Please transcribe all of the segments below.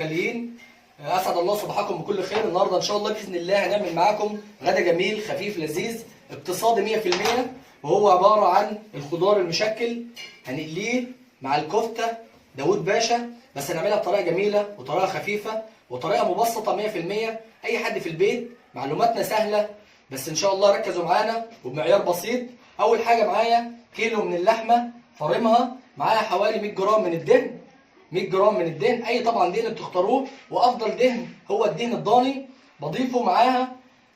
غاليين. اسعد الله صباحكم بكل خير. النهارده ان شاء الله باذن الله هنعمل معاكم غدا جميل خفيف لذيذ اقتصادي 100%، وهو عباره عن الخضار المشكل. هنقليه مع الكفته داوود باشا، بس هنعملها بطريقه جميله وطريقه خفيفه وطريقه مبسطه 100%. اي حد في البيت، معلوماتنا سهله بس ان شاء الله ركزوا معانا وبمعيار بسيط. اول حاجه معايا كيلو من اللحمه فرمها، معايا حوالي 100 جرام من الدهن. 100 جرام من الدهن، اي طبعا دهن بتختاروه، وافضل دهن هو الدهن الضاني بضيفه معاها.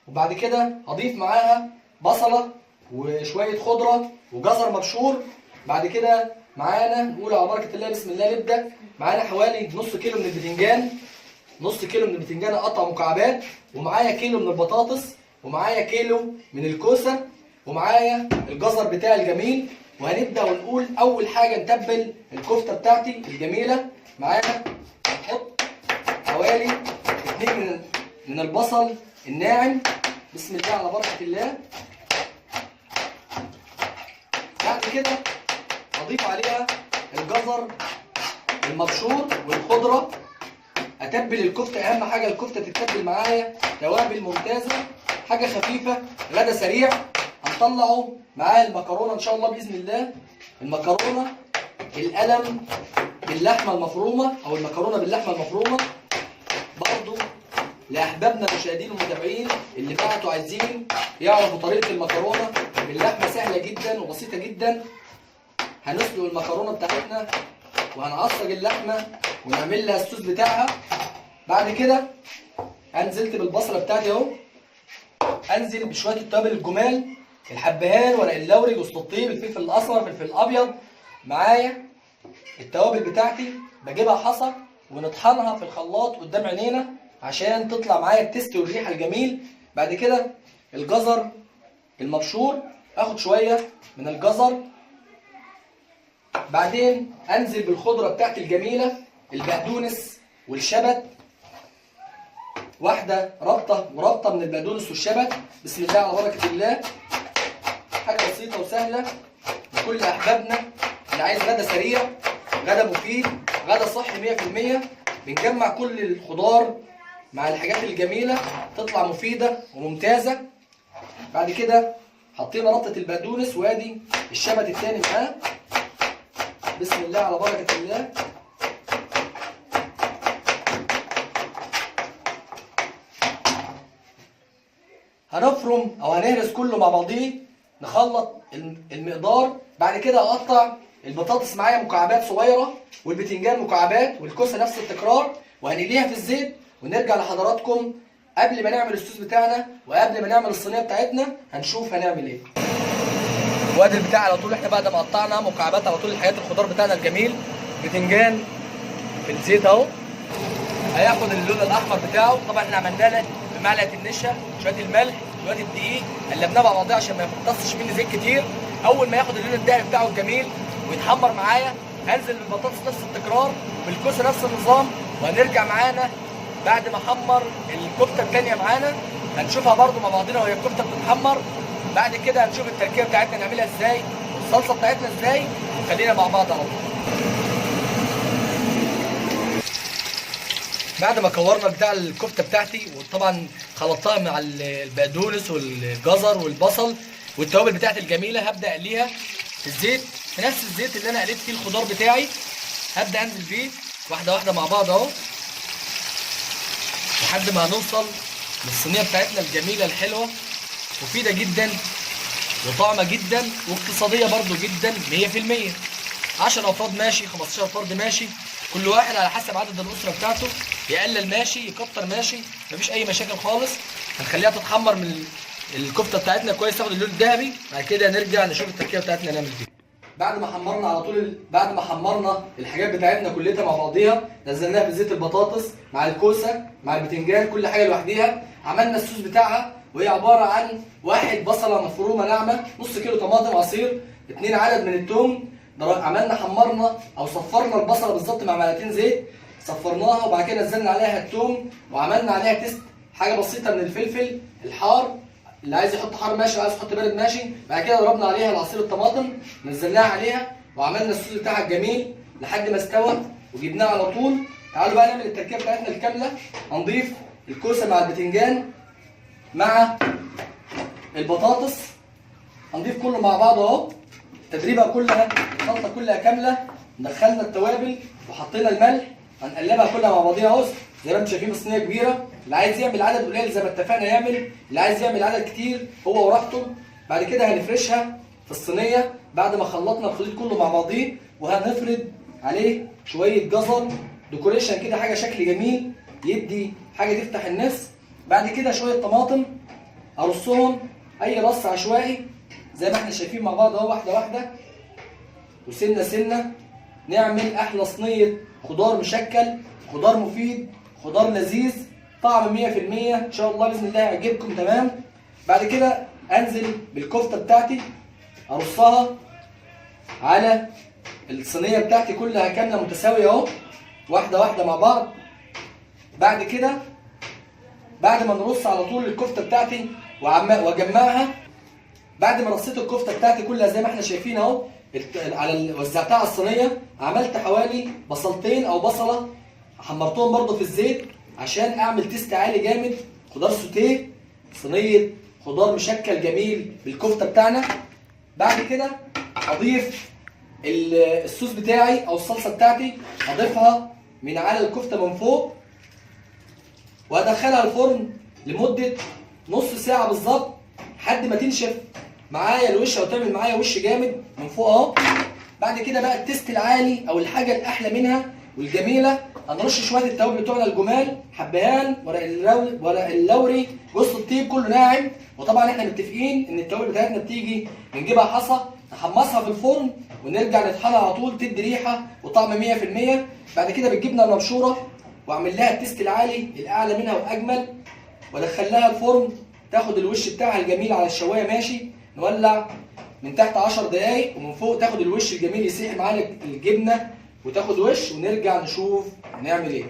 وبعد كده هضيف معاها بصله وشويه خضره وجزر مبشور. بعد كده معانا نقول على بركه الله بسم الله نبدا. معانا حوالي نص كيلو من البتنجان، نص كيلو من البتنجان اقطع مكعبات، ومعايا كيلو من البطاطس، ومعايا كيلو من الكوسه، ومعايا الجزر بتاعي الجميل. وهنبدا ونقول اول حاجه نتبل الكفته بتاعتي الجميله. معانا هنحط حوالي 2 من البصل الناعم، بسم الله على بركه الله. بعد كده هضيف عليها الجزر المبشور والخضره. اتبل الكفته، اهم حاجه الكفته تتبل معايا توابل ممتازه، حاجه خفيفه، غدا سريع. هنطلعه معاه المكرونه ان شاء الله باذن الله. المكرونه القلم باللحمه المفرومه او المكرونه باللحمه المفرومه، برضو لاحبابنا المشاهدين والمتابعين اللي بعتوا عايزين يعرفوا طريقه المكرونه باللحمه، سهله جدا وبسيطه جدا. هنسلق المكرونه بتاعتنا وهنعصج اللحمه ونعمل لها الصوص بتاعها. بعد كده انزلت بالبصله بتاعتي اهو، انزل بشويه التوابل الجمال، الحبهان، ورق اللوري، جوز الطيب، الفلفل الاصفر، الفلفل الابيض. معايا التوابل بتاعتي بجيبها حصى ونطحنها في الخلاط قدام عينينا عشان تطلع معايا التست والريحه الجميل. بعد كده الجزر المبشور، اخد شويه من الجزر. بعدين انزل بالخضره بتاعتي الجميله، البقدونس والشبت، واحده ربطه وربطه من البقدونس والشبت، بسم الله على بركه الله. حاجه بسيطه وسهله لكل احبابنا اللي عايز غدا سريع، غدا مفيد، غدا صحي 100%. بنجمع كل الخضار مع الحاجات الجميله تطلع مفيده وممتازه. بعد كده حطينا ربطه البقدونس، وادي الشبت التاني معاه، بسم الله على بركه الله. هنفرم او هنهرس كله مع بعضيه، نخلط المقدار. بعد كده اقطع البطاطس معايا مكعبات صغيره، والبتنجان مكعبات، والكوسه نفس التكرار، وهنقليها في الزيت. ونرجع لحضراتكم قبل ما نعمل الصوص بتاعنا وقبل ما نعمل الصينيه بتاعتنا هنشوف هنعمل ايه. وادي البتاع على طول، احنا بعد ما قطعنا مكعبات على طول الحاجات الخضار بتاعنا الجميل، بتنجان في الزيت اهو هياخد اللون الاحمر بتاعه. طبعا احنا عملنا له بمعلقه النشا، شويه الملح، شويه الدقيق، قلبناه مع بعضيه عشان ما يمتصش مني زيت كتير. اول ما ياخد اللون الدهبي بتاعه الجميل ويتحمر معايا، هنزل بالبطاطس نفس التكرار، بالكوسه نفس النظام. وهنرجع معانا بعد ما حمر الكفته الثانيه معانا، هنشوفها برده مع بعضنا وهي الكفته بتتحمر. بعد كده هنشوف التركيبه بتاعتنا نعملها ازاي والصلصه بتاعتنا ازاي. خلينا مع بعض على طول. بعد ما كورنا بتاع الكفته بتاعتي، وطبعا خلطتها مع البقدونس والجزر والبصل والتوابل بتاعتي الجميله، هبدا اقليها في الزيت، في نفس الزيت اللي انا قليت فيه الخضار بتاعي. هبدا انزل فيه واحده واحده مع بعض اهو، لحد ما هنوصل للصينيه بتاعتنا الجميله الحلوه، مفيده جدا وطعمه جدا واقتصاديه برده جدا 100%. 10 افراد ماشي، 15 فرد ماشي، كل واحد على حسب عدد الاسره بتاعته، يقلل ماشي، يكتر ماشي، مفيش اي مشاكل خالص. هنخليها تتحمر من الكفته بتاعتنا كويس، تاخد اللون الذهبي. بعد كده نرجع نشوف التركيبه بتاعتنا نعمل فيها. بعد ما حمرنا على طول، بعد ما حمرنا الحاجات بتاعتنا كلها مع بعضيها، نزلناها في زيت البطاطس مع الكوسه مع البتنجان، كل حاجه لوحديها. عملنا الصوص بتاعها، وهي عباره عن 1 بصله مفرومه ناعمه، نص كيلو طماطم عصير، 2 عدد من الثوم. عملنا حمرنا او صفرنا البصله بالظبط مع معلقتين زيت، صفرناها وبعد كده نزلنا عليها الثوم، وعملنا عليها تيست حاجه بسيطه من الفلفل الحار، اللي عايز يحط حار ماشي، عايز يحط بارد ماشي. بعد كده ضربنا عليها العصير الطماطم، نزلناها عليها، وعملنا الصوص بتاعها الجميل لحد ما استوى، وجبناه على طول تعالوا بقى نعمل التركيبه بتاعتنا الكامله. هنضيف الكوسه مع البتنجان مع البطاطس، هنضيف كله مع بعض اهو. التدريبه كلها الخلطه كلها كامله. دخلنا التوابل وحطينا الملح، هنقلبها كلها مع بعضيها اهو زي ما انتم شايفين. الصينيه كبيره، اللي عايز يعمل عدد قليل زي ما اتفقنا يعمل، اللي عايز يعمل عدد كتير هو وراحته. بعد كده هنفرشها في الصينيه بعد ما خلطنا الخليط كله مع بعضيه، وهنفرد عليه شويه جزر ديكوريشن كده، حاجه شكل جميل يدي حاجه تفتح النفس. بعد كده شويه طماطم ارصهم اي رص عشوائي زي ما احنا شايفين مع بعض اهو، واحده واحده وسنه سنه. نعمل احلى صينيه خضار مشكل، خضار مفيد، خضار لذيذ، طعم 100% ان شاء الله باذن الله يعجبكم. تمام. بعد كده انزل بالكفته بتاعتي ارصها على الصينيه بتاعتي كلها كامله متساويه اهو، واحده واحده مع بعض. بعد كده بعد ما نرص على طول الكفته بتاعتي واجمعها، بعد ما رصيت الكفته بتاعتي كلها زي ما احنا شايفين اهو وزعتها على الصينيه، عملت حوالي بصلتين او بصله حمرتهم برضو في الزيت عشان اعمل تيست عالي جامد. خضار سوتيه، صينيه خضار مشكل جميل بالكفته بتاعنا. بعد كده هضيف الصوص بتاعي او الصلصه بتاعتي، هضيفها من على الكفته من فوق وهدخلها الفرن لمده نص ساعه بالظبط لحد ما تنشف معايا الوش او تعمل معايا وش جامد من فوق اهو. بعد كده بقى التيست العالي او الحاجه الاحلى منها والجميله، هنرش شويه التوابل بتوعنا الجمال، حبهان، ورق اللوري، جوز الطيب، كله ناعم. وطبعا احنا متفقين ان التوابل بتاعتنا بتيجي بنجيبها حصى، نحمصها في الفرن ونرجع نطحنها على طول، تدي ريحه وطعم 100%. بعد كده بالجبنه المبشوره واعمل لها التيست العالي الاعلى منها واجمل، وادخلها الفرن تاخد الوش بتاعها الجميل على الشوايه ماشي. نولع من تحت 10 دقايق ومن فوق تاخد الوش الجميل يسيح معانا الجبنه وتاخد وش، ونرجع نشوف هنعمل ايه.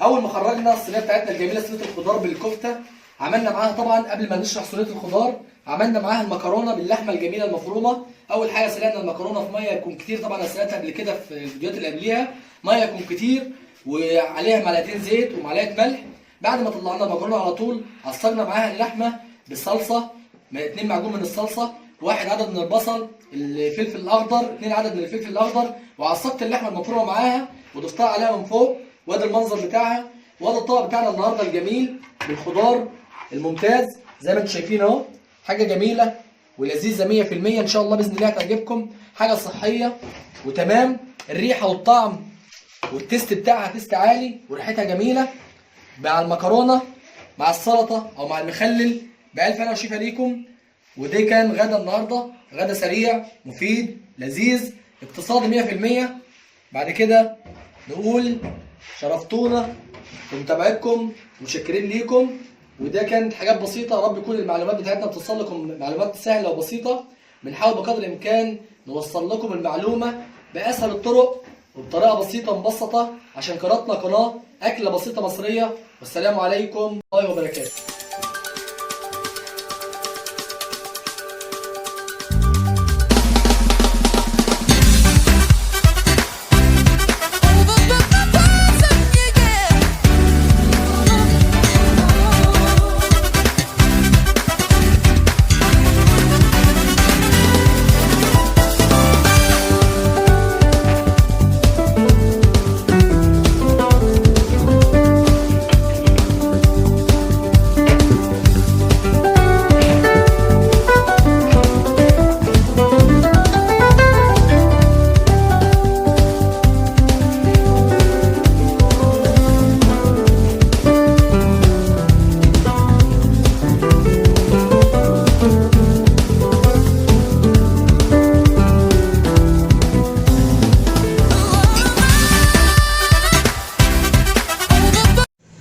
اول ما خرجنا الصينيه بتاعتنا الجميله صينيه الخضار بالكفته، عملنا معاها طبعا قبل ما نشرح صينيه الخضار عملنا معاها المكرونه باللحمه الجميله المفرومه. اول حاجه سلقنا المكرونه في ميه يكون كتير، طبعا انا سلقتها قبل كده في الفيديوهات اللي قبليها، ميه يكون كتير وعليها معلقتين زيت ومعلقه ملح. بعد ما طلعنا المكرونه على طول عصجنا معاها اللحمه بالصلصه، 2 معجون من الصلصه، 1 عدد من البصل، الفلفل الاخضر 2 عدد من الفلفل الاخضر، وعصقت اللحمه المفرومه معاها وضفتها عليها من فوق. وادي المنظر بتاعها، وادي الطبق بتاعنا النهارده الجميل بالخضار الممتاز زي ما انتم شايفين اهو. حاجه جميله ولذيذه 100% ان شاء الله باذن الله هتعجبكم. حاجه صحيه وتمام، الريحه والطعم والتيست بتاعها تيست عالي وريحتها جميله مع المكرونه مع السلطه او مع المخلل. بألف هنا وشفا ليكم. وده كان غدا النهارده، غدا سريع مفيد لذيذ اقتصادي 100%. بعد كده نقول شرفتونا بمتابعتكم، متشكرين ليكم. وده كانت حاجات بسيطه، يا رب يكون المعلومات بتاعتنا بتوصل لكم معلومات سهله وبسيطه. بنحاول بقدر الامكان نوصل لكم المعلومه باسهل الطرق وبطريقه بسيطه مبسطه عشان قناتنا قناه اكله بسيطه مصريه. والسلام عليكم ورحمه الله وبركاته.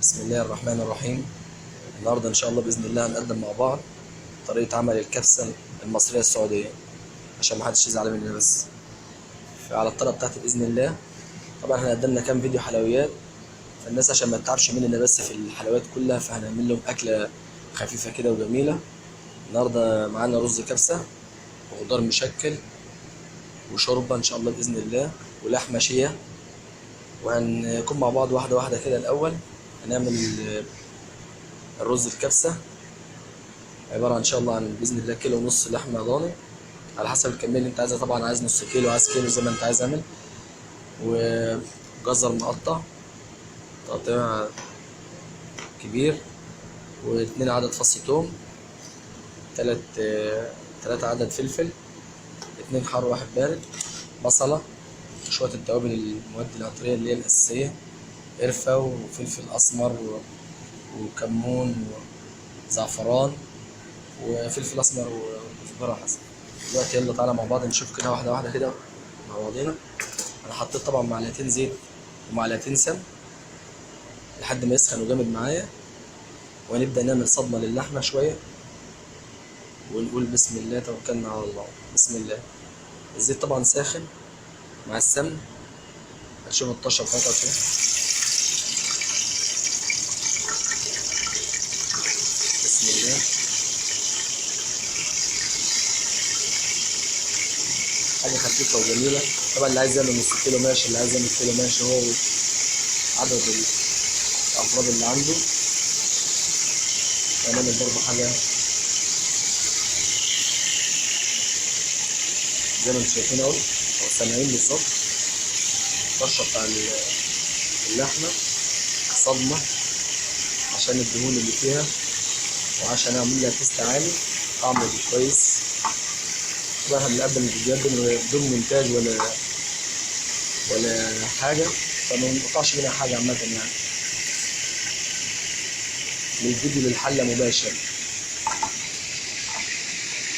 بسم الله الرحمن الرحيم. النهارده ان شاء الله باذن الله هنقدم مع بعض طريقه عمل الكبسه المصريه السعوديه عشان ما حدش يزعل مننا بس. على الطريقه بتاعتي باذن الله. طبعا احنا قدمنا كام فيديو حلويات، فالناس عشان ما تتعبش مننا بس في الحلويات كلها فهنعمل لهم اكله خفيفه كده وجميله. النهارده معانا رز كبسه وخضار مشكل وشوربه ان شاء الله باذن الله ولحمه شيا وهنكون مع بعض واحدة واحدة كده. الأول هنعمل الرز الكبسة، عبارة عن إن شاء الله عن بإذن الله كيلو ونص لحمة ضاني على حسب الكمية اللي أنت عايزها. طبعا عايز نص كيلو، عايز كيلو، زي ما أنت عايز اعمل. وجزر مقطع تقطيع كبير، واتنين عدد فص توم، تلاتة عدد فلفل، اتنين حار واحد بارد، بصلة، شوية التوابل المواد العطرية اللي هي الأساسية، قرفة وفلفل أسمر وكمون وزعفران وفلفل أسمر وكزبرة حسن. دلوقتي يلا تعالى مع بعض نشوف كده واحدة واحدة كده مع بعضينا. أنا حطيت طبعا معلقتين زيت ومعلقتين سمن لحد ما يسخن وجامد معايا، وهنبدأ نعمل صدمة للحمة شوية ونقول بسم الله توكلنا على الله. بسم الله. الزيت طبعا ساخن مع السمن، هتشوف الطشة بتاعتها كده. بسم الله. حاجة خفيفة وجميلة. طبعا اللي عايز يعمل نص كيلو ماشي، اللي عايز يعمل كيلو ماشي، هو عدد الأفراد اللي عنده. هنعمل برضه حاجة زي ما انتم شايفين اهو، او سامعين بالظبط، الطشة بتاع اللحمة صدمة عشان الدهون اللي فيها، وعشان اعمل لها تيست عالي، طعم كويس. طبعا احنا بنقدم الفيديوهات بدون مونتاج ولا حاجة، فما بنقطعش منها حاجة عامة يعني، من الفيديو للحلة مباشر.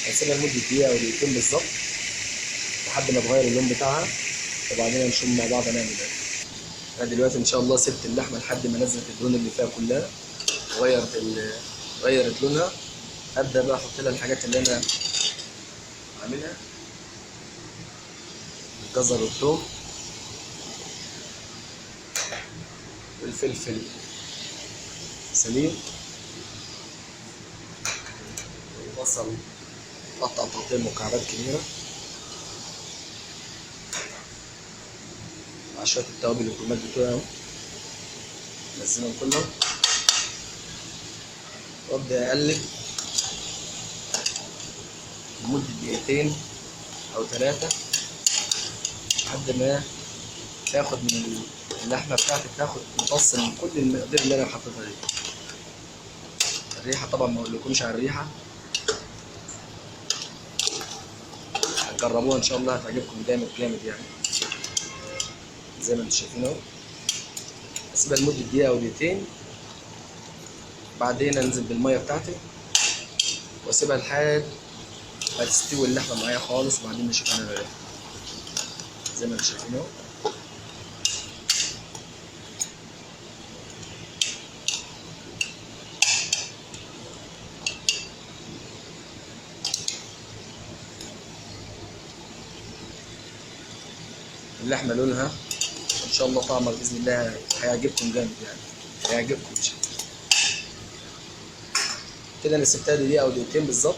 هنسيبها لمدة دقيقة أو دقيقتين بالظبط لحد ما تغير اللون بتاعها، وبعدين نشوف مع بعض هنعمل ايه. انا دلوقتي ان شاء الله سبت اللحمة لحد ما نزلت الدهون اللي فيها كلها، غيرت لونها. ابدأ بقى احط لها الحاجات اللي انا عاملها، الجزر والثوم والفلفل سليم والبصل قطع تقطيع مكعبات كبيرة، مع شوية التوابل والكميات بتوعهم نزلهم كلهم، وابدأ اقلب لمدة دقيقتين او 3 لحد ما تاخد من اللحمة بتاعتي، تاخد مقص من كل المقادير اللي انا حطيتها دي. الريحة طبعا ما اقولكمش على الريحة، هتجربوها ان شاء الله هتعجبكم جامد جامد يعني. زي ما انتم شايفين اهو، اسيبها لمدة دقيقة او دقيقتين، بعدين انزل بالمية بتاعتي واسيبها لحد ما تستوي اللحمة معايا خالص، وبعدين نشوف هنعمل ايه. زي ما انتم شايفين اهو. اللحمة لونها ان شاء الله طعمها باذن الله هيعجبكم جامد يعني، هيعجبكم ان شاء الله. كده انا سبتها دقيقة او دقيقتين بالظبط،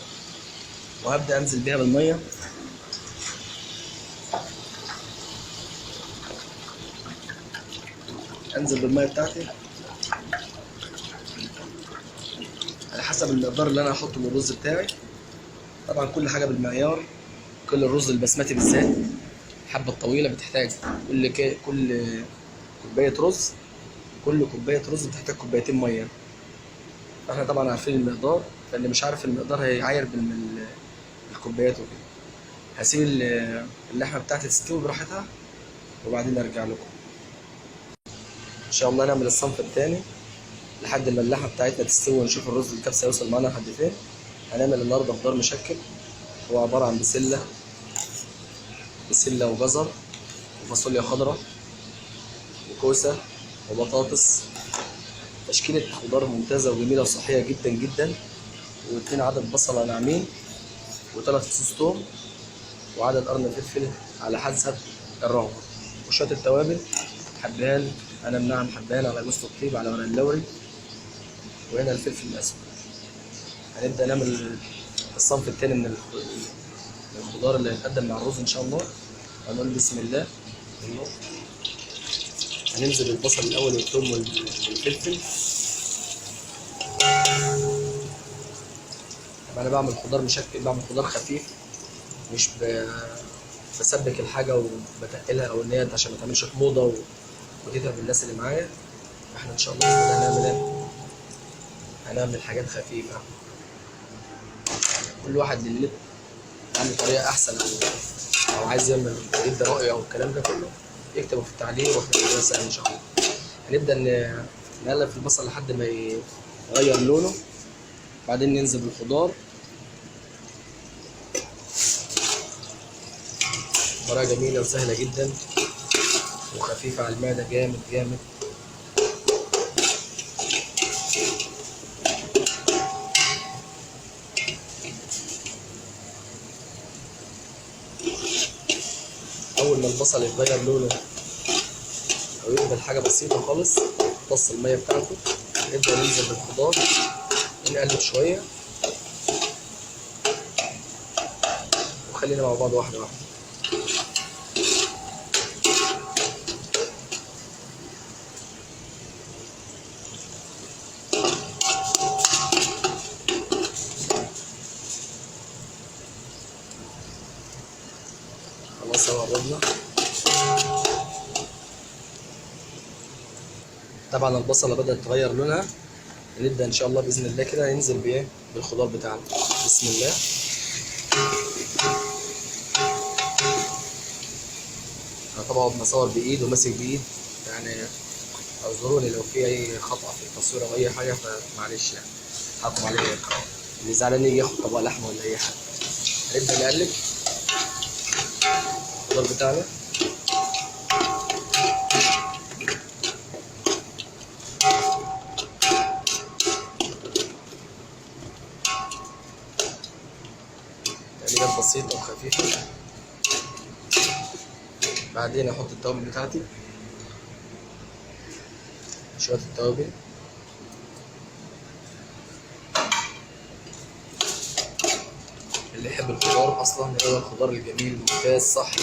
وهبدأ انزل بيها بالمية. انزل بالمية بتاعتي على حسب المقدار اللي انا هحطه من الرز بتاعي. طبعا كل حاجة بالمعيار. كل الرز البسمتي بالذات الحبة الطويلة بتحتاج كل كوباية رز، كل كوباية رز بتحتاج كوبايتين مية. احنا طبعا عارفين المقدار، فاللي مش عارف المقدار هيعاير بالكوبايات وكده. هسيب اللحمة بتاعتي تستوي براحتها، وبعدين ارجع لكم ان شاء الله. نعمل الصنف التاني لحد ما اللحمة بتاعتنا تستوي، ونشوف الرز الكبسة يوصل معانا لحد فين. هنعمل النهارده خضار مشكل، هو عبارة عن بسلة وجزر وفاصوليا خضراء وكوسة وبطاطس. تشكيلة خضار ممتازة وجميلة وصحية جدا جدا، و2 عدد بصلة ناعمين، و3 فصوص توم، وعدد قرن فلفل على حسب الرغبة، وشوية التوابل، حبهان، أنا منعم حبهان على جوز الطيب على ورق اللوري، وهنا الفلفل الأسود. هنبدأ نعمل الصنف التاني من الخضار اللي هيتقدم مع الرز إن شاء الله. هنقول بسم الله. هننزل بالبصل الاول والثوم والفلفل. انا بعمل خضار مشكل، بعمل خضار خفيف، مش بسبك الحاجه وبتقلها او ان هي عشان ما تعملش حموضه وتتعب الناس اللي معايا. احنا ان شاء الله هنعمل حاجات خفيفه. كل واحد اللي عنده طريقه احسن او عايز يعمل يدي رأيه او الكلام ده كله يكتبه في التعليق واحنا كده سهل ان شاء الله. هنبدا نقلب في البصل لحد ما يغير لونه، بعدين ننزل بالخضار. طريقه جميله وسهله جدا وخفيفه على المعده جامد جامد. اول ما البصل يتغير لونه او يقبل حاجه بسيطه خالص طص الميه بتاعته، نبدا ننزل بالخضار ونقلب شويه وخلينا مع بعض واحده واحده. خلاص اهو قربنا. طبعا البصله بدات تغير لونها، نبدا ان شاء الله باذن الله كده ننزل بايه بالخضار بتاعنا. بسم الله. انا طبعا بصور بايد وماسك بايد، يعني اعذروني لو في اي خطا في التصوير او اي حاجه فمعلش يعني حقكم عليا. اللي زعلان يجي ياخد طبق لحمه ولا اي حاجه. هنبدا نقلب الخضار بتاعنا. تقليبات بسيطة وخفيفة. بعدين احط التوابل بتاعتي، شوية التوابل، اللي يحب الخضار اصلا هو الخضار الجميل الممتاز صحي،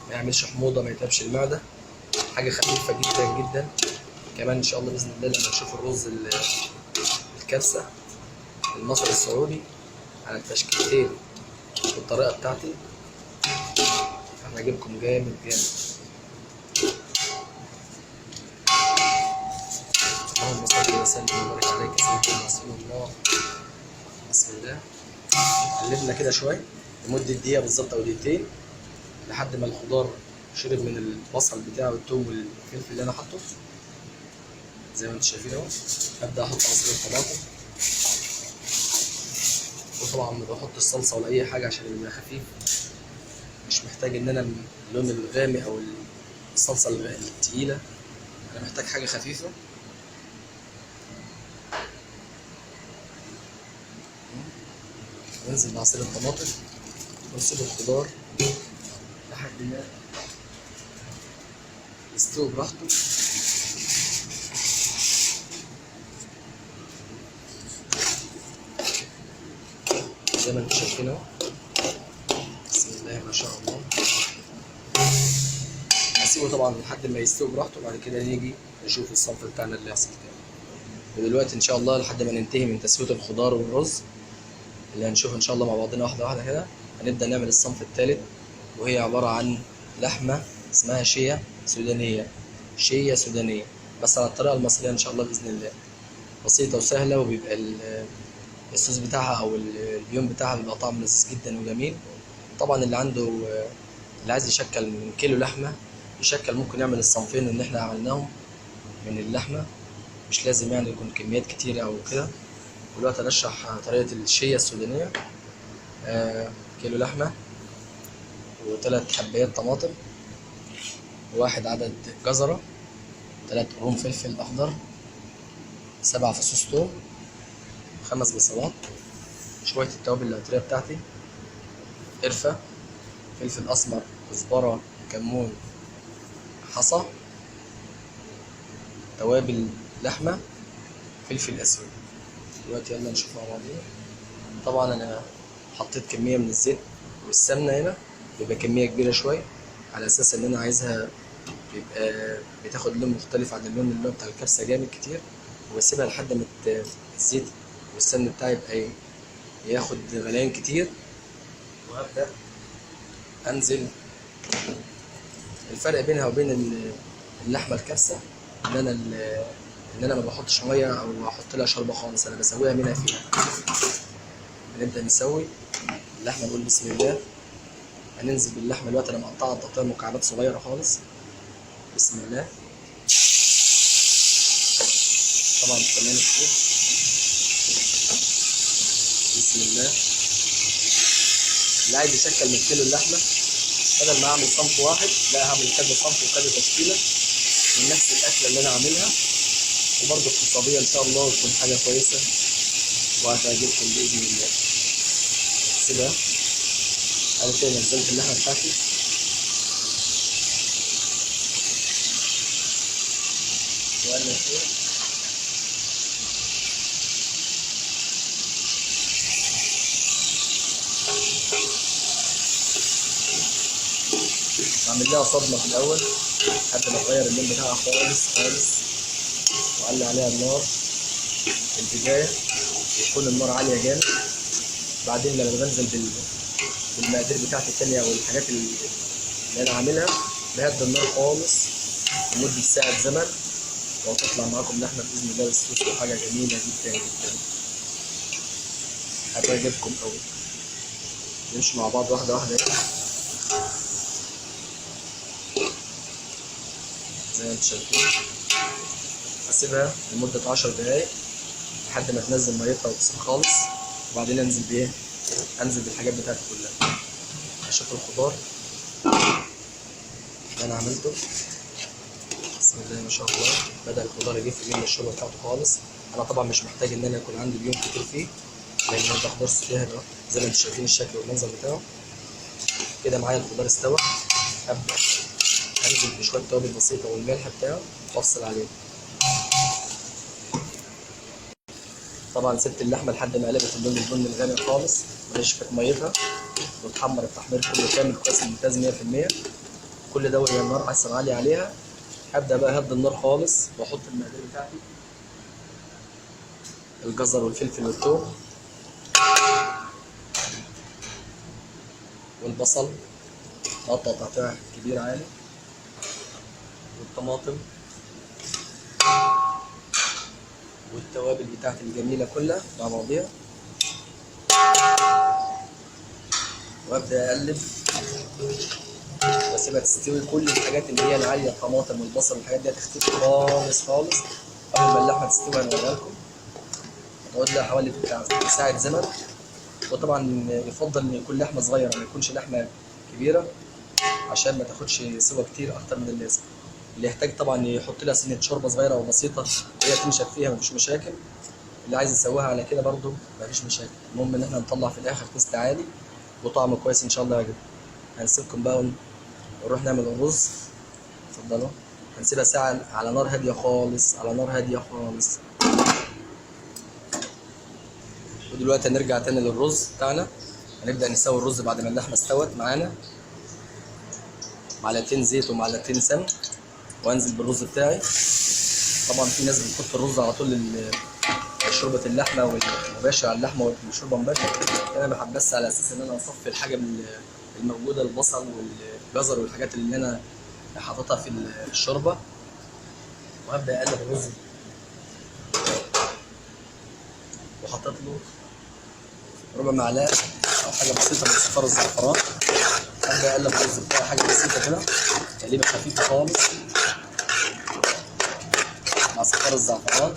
ما يعملش حموضة، ما يتعبش المعدة، حاجة خفيفة جدا جدا. كمان ان شاء الله باذن الله لما نشوف الرز الكبسة المصري السعودي على التشكيلتين بالطريقة بتاعتي انا هجيبكم جامد جامد. اللهم صل وسلم وبارك عليك سيدنا رسول الله. بسم الله. قلبنا كده شويه لمده دقيقه بالظبط او دقيقتين لحد ما الخضار شرب من البصل بتاعه والثوم والفلفل اللي انا حاطه زي ما انتم شايفين اهو. ابدا احط عصير الطماطم، وطبعا ما بحط الصلصه ولا اي حاجه عشان يبقى خفيف، مش محتاج ان انا اللون الغامق او الصلصه التقيله، انا محتاج حاجه خفيفه. ننزل بعصير الطماطم ونسيب الخضار لحد ما يستوي براحته. زي ما انتم شايفين اهو. بسم الله ما شاء الله. هسيبه طبعا لحد ما يستوي براحته، بعد كده نيجي نشوف الصنف بتاعنا اللي هيحصل تاني. ودلوقتي ان شاء الله لحد ما ننتهي من تسوية الخضار والرز اللي هنشوف ان شاء الله مع بعضنا واحده واحده كده، هنبدا نعمل الصنف الثالث، وهي عباره عن لحمه اسمها شيا سودانيه. شيا سودانيه بس على الطريقه المصريه ان شاء الله باذن الله، بسيطه وسهله، وبيبقى الصوص بتاعها او البيون بتاعها بيبقى طعم لذيذ جدا وجميل. طبعا اللي عنده اللي عايز يشكل من كيلو لحمه يشكل، ممكن يعمل الصنفين اللي احنا عملناهم من اللحمه، مش لازم يعني يكون كميات كتيره او كده. دلوقتي هنشرح طريقة الشيا السودانية. كيلو لحمة و3 حبايات طماطم، وواحد عدد جزرة، 3 قرون فلفل أخضر، 7 فصوص توم، 5 بصلات، شوية التوابل العطرية بتاعتي، قرفة، فلفل أسمر، كزبرة، كمون، حصى، توابل لحمة، فلفل أسود. دلوقتي يلا نشوف مع بعضينا. طبعا انا حطيت كميه من الزيت والسمنه هنا، بيبقى كميه كبيره شويه على اساس ان انا عايزها بيبقى بتاخد لون مختلف عن اللون اللي هو بتاع الكبسة جامد كتير، وبسيبها لحد ما الزيت والسمن بتاعي يبقى ياخد غليان كتير. وهبدأ أنزل. الفرق بينها وبين اللحمة الكبسة إن أنا ما بحطش مية أو أحط لها شوربة خالص، أنا بسويها منها فيها. بنبدأ نسوي اللحمة، نقول بسم الله. هننزل باللحمة دلوقتي، أنا مقطعها تقطيع مكعبات صغيرة خالص. بسم الله. طبعا كمان كتير. بسم الله. اللي عايز يشكل من كيلو اللحمة، بدل ما أعمل صنف واحد لا هعمل كذا صنف وكذا تشكيلة من نفس الأكلة اللي أنا عاملها، وبرضه اقتصادية إن شاء الله، وتكون حاجة كويسة وهتعجبكم بإذن الله. سيبها. أنا كده نزلت اللحمة بتاعتي. وأنا كده أعمل لها صدمة في الأول لحد ما أغير اللون بتاعها خالص خالص، وأعلي عليها النار في البداية، وتكون النار عالية جامد. بعدين لما بنزل بالمقادير بتاعتي التانية والحاجات اللي أنا عاملها، بهدي النار خالص لمدة ساعة زمن، وهتطلع معاكم لحمة بإذن الله بالصوص، وحاجة جميلة جدا جدا هتعجبكم أوي. نمشي مع بعض واحدة واحدة زي ما انتم شايفين. هسيبها لمدة 10 دقايق لحد ما تنزل ميتها وتصيب خالص، وبعدين انزل بايه؟ انزل بالحاجات بتاعتي كلها. اشوف الخضار اللي انا عملته. بسم الله ما شاء الله. بدأ الخضار يجف مني الشوربة بتاعته خالص. انا طبعا مش محتاج ان انا يكون عندي ديون كتير فيه، لان ده خضار سفيها زي ما انتم شايفين الشكل والمنظر بتاعه. كده معايا الخضار استوى. هبدأ انزل بشوية توابل بسيطة والملح بتاعه وافصل عليه. طبعا سبت اللحمة لحد ما قلبت اللون البني الغامق خالص ونشفت ميتها، وتحمر التحمير كله كامل كويس ممتاز 100%. كل ده وهي النار اصلا عالية عليها. هبدأ بقى اهدي النار خالص واحط المقادير بتاعتي: الجزر والفلفل والثوم والبصل مقطع تقطيع كبير عالي، والطماطم والتوابل بتاعتي الجميلة كلها مع بعضيها. وابدأ اقلب واسيبها تستوي. كل الحاجات اللي هي العالية، الطماطم والبصل والحاجات دي هتختفي خالص خالص. اول ما اللحمة تستوي هنوريها لكم. هتقعد لها حوالي ساعة زمن. وطبعا يفضل ان يكون لحمة صغيرة، ما يكونش لحمة كبيرة، عشان ما تاخدش سوا كتير اكتر من اللازم. اللي يحتاج طبعا يحط لها سنة شوربة صغيرة او بسيطة وهي تنشف فيها، مفيش مشاكل. اللي عايز يسويها على كده برضو مفيش مشاكل. المهم ان احنا نطلع في الاخر تيست عالي وطعم كويس ان شاء الله يعجبكم. هنسيبكم بقى ونروح نعمل الرز. اتفضلوا. هنسيبها ساعة على نار هادية خالص، على نار هادية خالص. ودلوقتي هنرجع تاني للرز بتاعنا. هنبدأ نسوي الرز بعد ما اللحمة استوت معانا. معلقتين زيت ومعلقتين سمن، وانزل بالرز بتاعي. طبعا في ناس بتحط الرز على طول شوربة اللحمة ومباشر على اللحمة والشوربة مباشر. انا بحب بس على اساس ان انا اصفي الحاجة الموجودة، البصل والجزر والحاجات اللي انا حاططها في الشوربة. وهبدأ اقلب الرز وحطيت له ربع معلقة او حاجة بسيطة من صفار الزعفران. هبدأ اقلب الرز بتاعي حاجة بسيطة كده، تقليبة خفيفة خالص مع صفار الزعفران.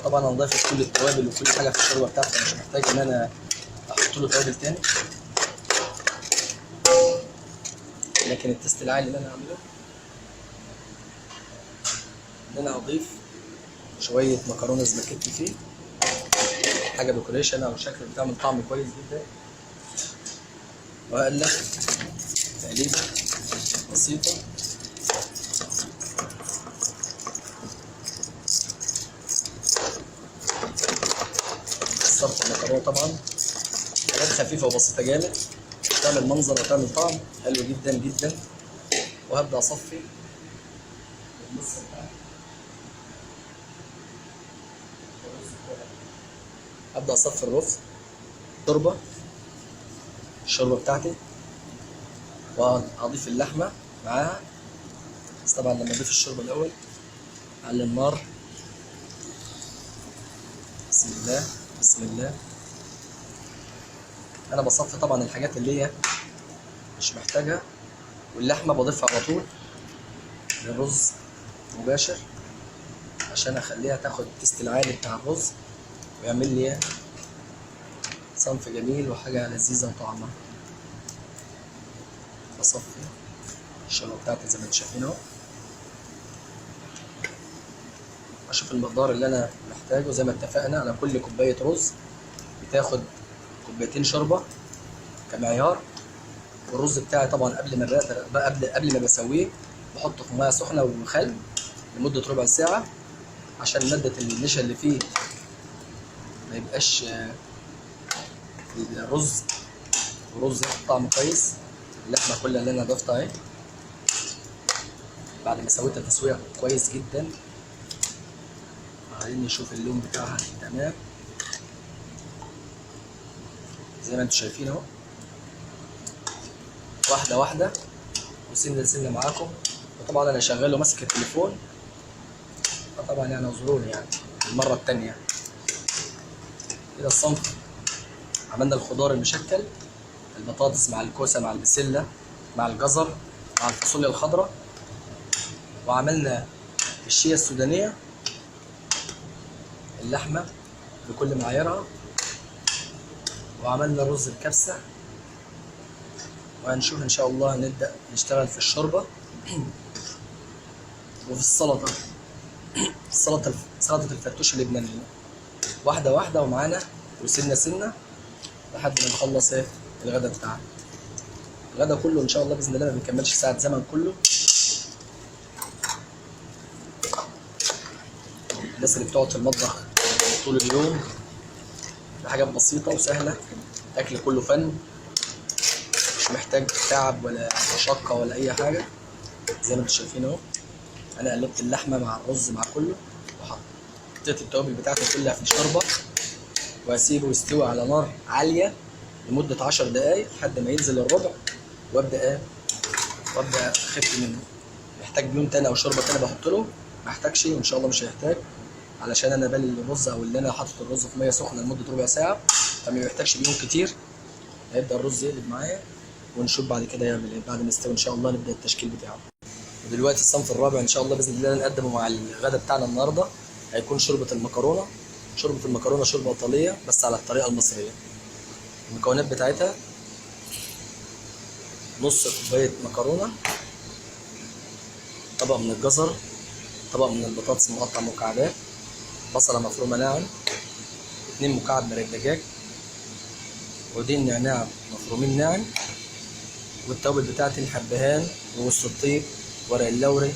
طبعا انا ضايف كل التوابل وكل حاجه في الشوربه بتاعتي، مش محتاج ان انا احط له توابل تاني. لكن التست العالي اللي انا هعمله ان انا هضيف شويه مكرونه سباكيتي فيه، حاجه ديكوريشن او شكل بتعمل طعم كويس جدا. وهقلب تقليبه بسيطه. كسرت المكرونه طبعا، حاجات خفيفه وبسيطه جامد، تعمل منظر وتعمل طعم حلو جدا جدا. وهبدأ أصفي النص بتاعي. هبدأ أصفي الرز، الشوربة بتاعتي، وأضيف اللحمة معاها. بس طبعا لما أضيف الشوربة الأول أعلي النار. بسم الله بسم الله. أنا بصفي طبعا الحاجات اللي هي مش محتاجها، واللحمة بضيفها على طول للرز مباشر عشان أخليها تاخد التست العالي بتاع الرز ويعمل لي صنف جميل وحاجة لذيذة وطعمها. بصفي الشوربة بتاعتي زي ما انتم شايفين اهو. اشوف المقدار اللي انا محتاجه زي ما اتفقنا. على كل كوباية رز بتاخد كوبايتين شوربة كمعيار. والرز بتاعي طبعا قبل ما بسويه بحطه في ميه سخنة وخل لمدة ربع ساعة عشان مادة النشا اللي فيه ما يبقاش الرز ياخد طعم كويس. اللحمة كلها اللي انا ضفتها اهي بعد ما سويتها تسوية كويس جدا. عايزين نشوف اللون بتاعها تمام زي ما انتم شايفين اهو، واحدة واحدة وسنة سنة معاكم. وطبعا انا شغال وماسك التليفون، فطبعا يعني اعذروني يعني المرة التانية. كده الصنف عملنا الخضار المشكل، البطاطس مع الكوسة مع البسلة مع الجزر مع الفاصوليا الخضراء، وعملنا الشيا السودانية، اللحمة بكل معاييرها، وعملنا رز الكبسة. وهنشوف ان شاء الله هنبدأ نشتغل في الشوربة وفي السلطة. سلطة الفتوش اللبنانية واحدة واحدة ومعانا وسنة سنة لحد ما نخلص الغدا بتاعنا. الغدا كله ان شاء الله باذن الله ما بيكملش ساعة زمن كله. الناس اللي بتقعد في المطبخ طول اليوم حاجات بسيطة وسهلة، اكل كله فن مش محتاج تعب ولا مشقة ولا اي حاجة. زي ما انتم شايفين اهو انا قلبت اللحمة مع الرز مع كله وحطيت التوابل بتاعتي كلها في الشوربة، وهسيبه يستوي على نار عالية لمدة 10 دقايق لحد ما ينزل الربع، وابدا اخف منه. محتاج لون تاني او شوربة تاني بحط له، ما احتاجش وان شاء الله مش هيحتاج علشان انا بالي الرز او اللي انا حاطط الرز في ميه سخنه لمده ربع ساعه، فما بيحتاجش بيون كتير. هيبدا الرز يقلب معايا ونشوف بعد كده يعمل ايه. بعد ما يستوي ان شاء الله نبدا التشكيل بتاعه. ودلوقتي الصنف الرابع ان شاء الله باذن الله نقدمه مع الغدا بتاعنا النهارده هيكون شوربه المكرونه. شوربه المكرونه شوربه ايطاليه بس على الطريقه المصريه. المكونات بتاعتها نص كوبايه مكرونه، طبق من الجزر، طبق من البطاطس مقطع مكعبات، بصله مفرومه ناعم، 2 مكعب مرق دجاج، عودين نعناع مفرومين ناعم، والتوابل بتاعتي الحبهان ووز الطيب ورق اللوري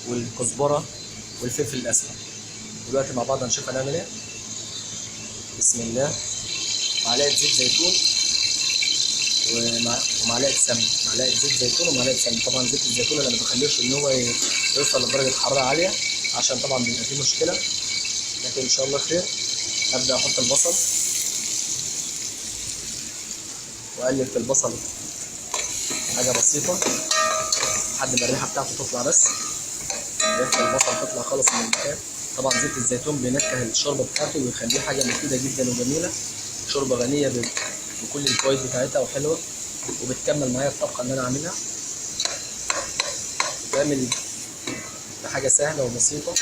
والكزبره والفلفل الاسود. دلوقتي مع بعض هنشوف هنعمل ايه. بسم الله. معلقه زيت زيتون ومعلقه سمن، معلقه زيت زيتون ومعلقه سمن. طبعا زيت الزيتون انا ما بخليش ان هو يوصل لدرجه حراره عاليه عشان طبعا بيبقى فيه مشكله، لكن ان شاء الله خير. ابدا احط البصل واقلب في البصل حاجه بسيطه لحد ما الريحه بتاعته تطلع. بس ريحه البصل تطلع خالص من المكان. طبعا زيت الزيتون بينكه الشوربه بتاعته ويخليه حاجه مفيده جدا وجميله. شوربه غنيه بكل الفوائد بتاعتها وحلوه، وبتكمل معايا الطبخه اللي انا عاملها. بتعمل بحاجه سهله وبسيطه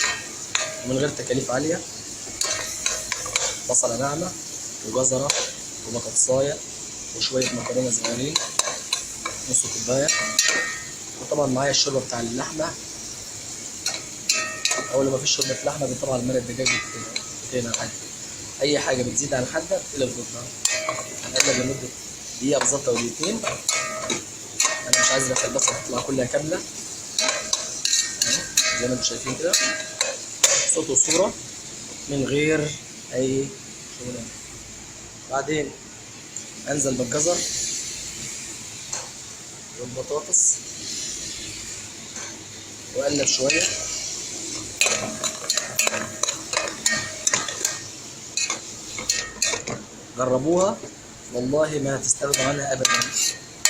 ومن غير تكاليف عاليه. بصله ناعمه وجزره وبطاطسايه وشويه مكرونه صغيرين نص كوبايه. وطبعا معايا الشوربه بتاع اللحمه. اول ما فيش شوربه لحمه طبعا مرق الدجاج بتقلب حاجه. اي حاجه بتزيد عن حدها بتقلب ضدها. هنقلب لمده دقيقه بالظبط او دقيقتين. انا مش عايز البصله تطلع كلها كامله زي ما انتم شايفين كده، صوت وصوره من غير اي شغلانه. بعدين انزل بالجزر والبطاطس واقلب شويه. جربوها والله ما هتستغنوا عنها ابدا.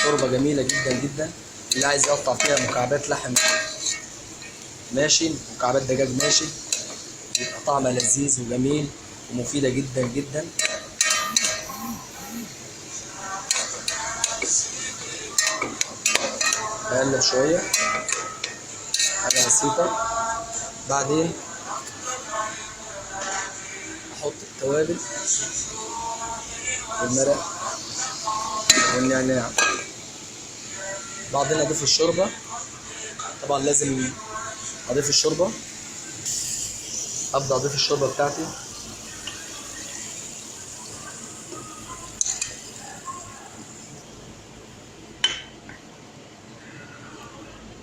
شوربه جميله جدا جدا. اللي عايز يقطع فيها مكعبات لحم ماشي، مكعبات دجاج ماشي، يبقى طعمها لذيذ وجميل ومفيده جدا جدا. بقلب شويه حاجه بسيطه. بعدين احط التوابل والمرق والنعناع. بعدين اضيف الشوربه. طبعا لازم اضيف الشوربه. ابدا اضيف الشوربه بتاعتي.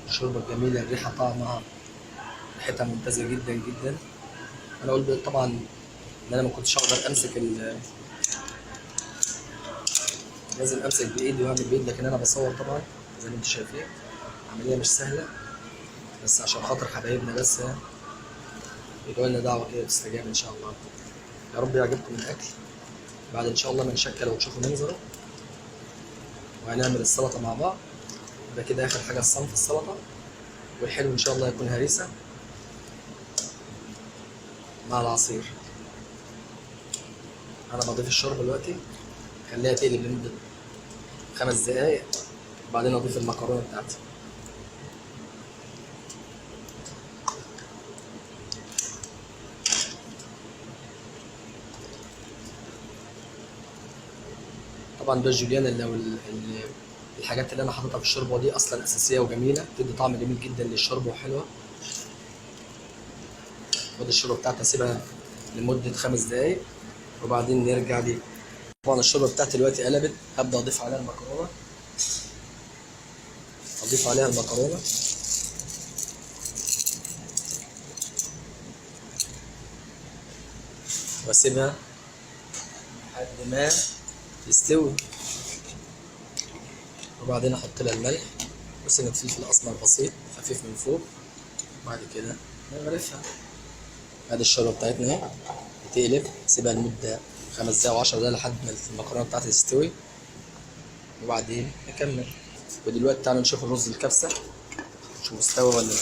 الشوربه الجميله، الريحه طعمها ريحتها ممتازه جدا جدا. انا قلت طبعا ان انا ما كنتش اقدر امسك لازم امسك بايدي واعمل بايدي، لكن انا بصور طبعا زي ما انتم شايفين. عمليه مش سهله، بس عشان خاطر حبايبنا بس يدعوا لنا دعوه كده تستجاب ان شاء الله. يا رب يعجبكم الاكل. بعد ان شاء الله ما نشكل وتشوفوا منظره، وهنعمل السلطه مع بعض. يبقى كده اخر حاجه الصنف السلطه، والحلو ان شاء الله يكون هريسه مع العصير. انا بضيف الشوربه دلوقتي، خليها تقلب لمده 5 دقايق، وبعدين اضيف المكرونه بتاعتي. طبعا ده الجوليان الحاجات اللي انا حاططها في الشوربه دي اصلا اساسيه وجميله، بتدي طعم جميل جدا للشوربه وحلوه. خد الشوربه بتاعتي اسيبها لمده 5 دقايق وبعدين نرجع ليه. طبعا الشوربه بتاعتي دلوقتي قلبت. هبدا اضيف عليها المكرونه. اضيف عليها المكرونه واسيبها لحد ما تستوي، وبعدين احط لها الملح وسنة فلفل اسمر بسيط خفيف من فوق، وبعد كده نغرفها. ادي الشوربه بتاعتنا اهي بتقلب. سيبها لمده 5 دقايق و10 دقايق لحد ما المكرونه بتاعتي تستوي، وبعدين نكمل. ودلوقتي تعالوا نشوف الرز الكبسه، شوف استوى ولا لا.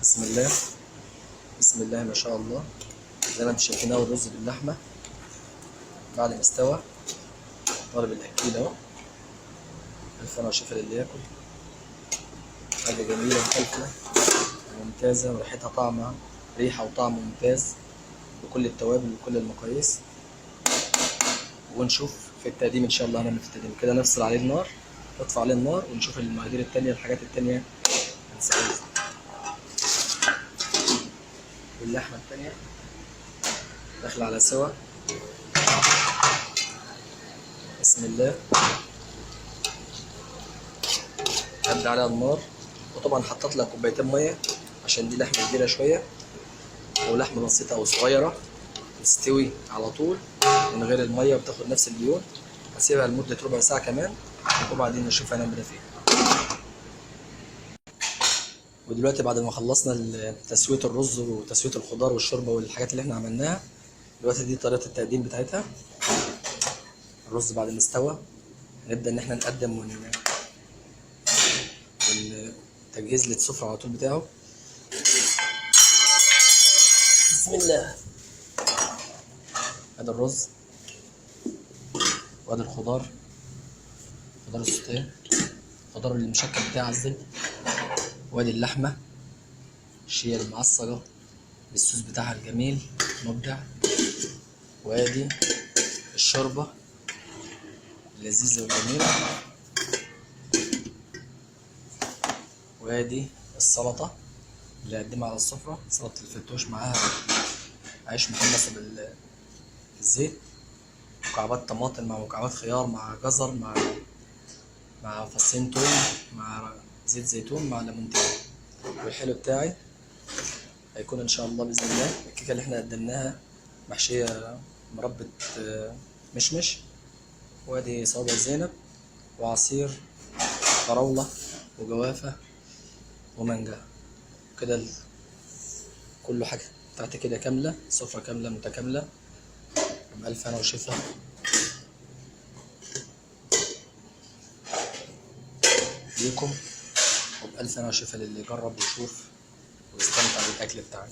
بسم الله بسم الله ما شاء الله. زي ما انتم شايفين اهو الرز باللحمه بعد ما استوى ضارب الاكيل اهو. الف انا وشفا للي ياكل. حاجه جميله ومفلفله وممتازه، وريحتها طعمها ريحه وطعم ممتاز بكل التوابل وكل المقاييس. ونشوف في التقديم ان شاء الله. هنعمل في التقديم كده نفصل عليه النار، نطفي عليه النار ونشوف المقادير التانية، الحاجات التانية هنسويها. واللحمه التانية داخله على سوا. بسم الله. هبدا عليها النار، وطبعا حطيت لها كوبايتين ميه عشان دي لحمه كبيره شويه. لو لحمه بسيطه او صغيره تستوي على طول من غير الميه وبتاخد نفس الليون. هسيبها لمده ربع ساعه كمان وبعدين نشوف هنعمل فيها. ودلوقتي بعد ما خلصنا تسويه الرز وتسويه الخضار والشوربه والحاجات اللي احنا عملناها، دلوقتي دي طريقه التقديم بتاعتها. الرز بعد ما استوى هنبدا ان احنا نقدم والتجهيز للسفره على طول بتاعه. بسم الله. ادي الرز وادي الخضار، خضار السوتيه، الخضار المشكل بتاع الزبد، وادي اللحمه الشيه المعصجه بالصوص بتاعها الجميل مبدع، وادي الشوربه اللذيذه والجميله، وادي السلطه اللي هقدمها على السفره. سلطه الفتوش معاها عيش محمص بالزيت، مكعبات طماطم مع مكعبات خيار مع جزر مع فصين توم مع زيت زيتون مع ليمونتين. والحلو بتاعي هيكون ان شاء الله باذن الله الكيكه اللي احنا قدمناها محشيه مربى مشمش، وادي صوابع زينب، وعصير فراوله وجوافه ومانجا. كده كل حاجة بتاعتي كده كاملة، سفرة كاملة متكاملة بألف هنا وشفا. ليكم وبألف هنا وشفا للي يجرب ويشوف ويستمتع بالأكل بتاعنا.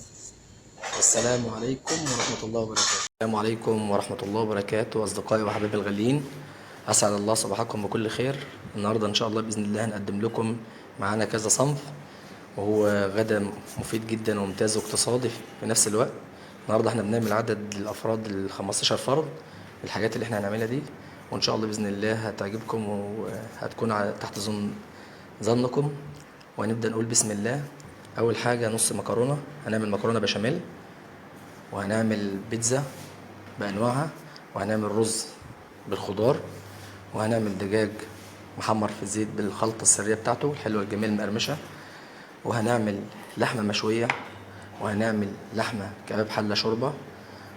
والسلام عليكم ورحمة الله وبركاته. السلام عليكم ورحمة الله وبركاته أصدقائي وحبايبي الغاليين، أسعد الله صباحكم بكل خير. النهاردة إن شاء الله بإذن الله هنقدم لكم معانا كذا صنف، وهو غدا مفيد جدا وممتاز واقتصادي في نفس الوقت. النهارده احنا بنعمل عدد للافراد ال 15 فرد الحاجات اللي احنا هنعملها دي، وان شاء الله باذن الله هتعجبكم وهتكون تحت ظنكم. وهنبدا نقول بسم الله. اول حاجه نص مكرونه، هنعمل مكرونه بشاميل، وهنعمل بيتزا بانواعها، وهنعمل رز بالخضار، وهنعمل دجاج محمر في الزيت بالخلطه السريه بتاعته الحلوه الجميله المقرمشه، وهنعمل لحمة مشوية، وهنعمل لحمة كباب حلة شوربة.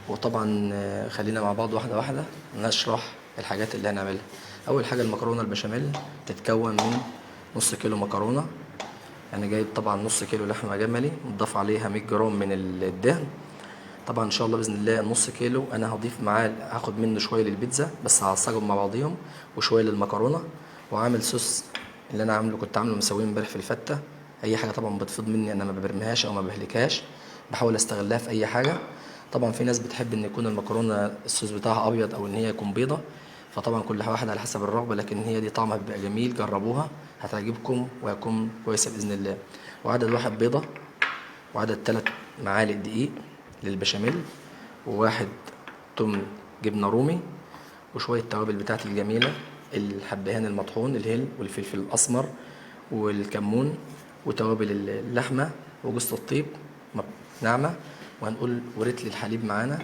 وطبعا خلينا مع بعض واحدة واحدة نشرح الحاجات اللي هنعملها. أول حاجة المكرونة البشاميل تتكون من نص كيلو مكرونة. أنا جايب طبعا نص كيلو لحمة جملي مضاف عليها 100 جرام من الدهن. طبعا إن شاء الله بإذن الله النص كيلو أنا هضيف معاه، هاخد منه شوية للبيتزا بس هعصجهم مع بعضيهم، وشوية للمكرونة. وعامل صوص اللي أنا عامله كنت عامله مسويه امبارح في الفتة. اي حاجه طبعا بتفيض مني انا ما برميهاش او ما بهلكهاش، بحاول استغلها في اي حاجه. طبعا في ناس بتحب ان يكون المكرونه الصوص بتاعها ابيض او ان هي يكون بيضه، فطبعا كل واحد على حسب الرغبه، لكن هي دي طعمها بيبقى جميل، جربوها هتعجبكم وهتكون كويسه باذن الله. وعدد واحد بيضه، وعدد 3 معالق دقيق للبشاميل، وواحد تمن جبنه رومي، وشويه توابل بتاعتي الجميله، الحبهان المطحون، الهيل والفلفل الاسمر والكمون، وتوابل اللحمة وجوز الطيب ناعمة. وهنقول وريتلي الحليب معانا،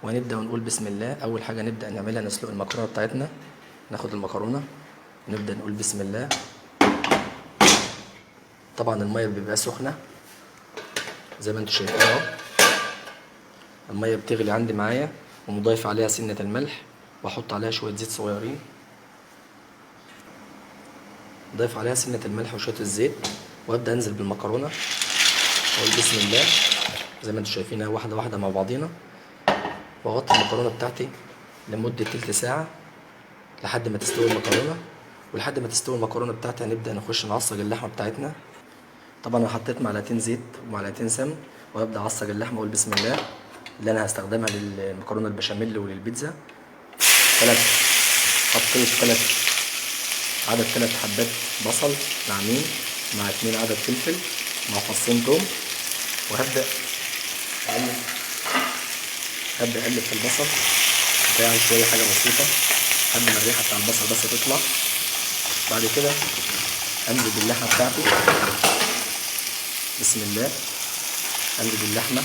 وهنبدأ ونقول بسم الله. أول حاجة نبدأ نعملها نسلق المكرونة بتاعتنا. ناخد المكرونة ونبدأ نقول بسم الله. طبعا المية بيبقى سخنة زي ما انتوا شايفين اهو. المية بتغلي عندي معايا، ومضيف عليها سنة الملح، واحط عليها شوية زيت صغيرين. ضيف عليها سنة الملح وشوية الزيت، وابدأ انزل بالمكرونة واقول بسم الله زي ما انتوا شايفينها واحدة واحدة مع بعضينا. واغطي المكرونة بتاعتي لمدة تلت ساعة لحد ما تستوي المكرونة. ولحد ما تستوي المكرونة بتاعتي هنبدأ نخش نعصج اللحمة بتاعتنا. طبعا انا حطيت معلقتين زيت ومعلقتين سمن، وابدأ اعصج اللحمة واقول بسم الله اللي انا هستخدمها للمكرونة البشاميل وللبيتزا. حطيت عدد 3 حبات بصل ناعمين، مع 2 عدد فلفل، مع فصين توم. وهبدأ اقلب في البصل بتاعي شويه حاجه بسيطه لحد ما الريحه بتاع البصل بس تطلع. بعد كده انزل باللحمه بتاعتي بسم الله. انزل باللحمه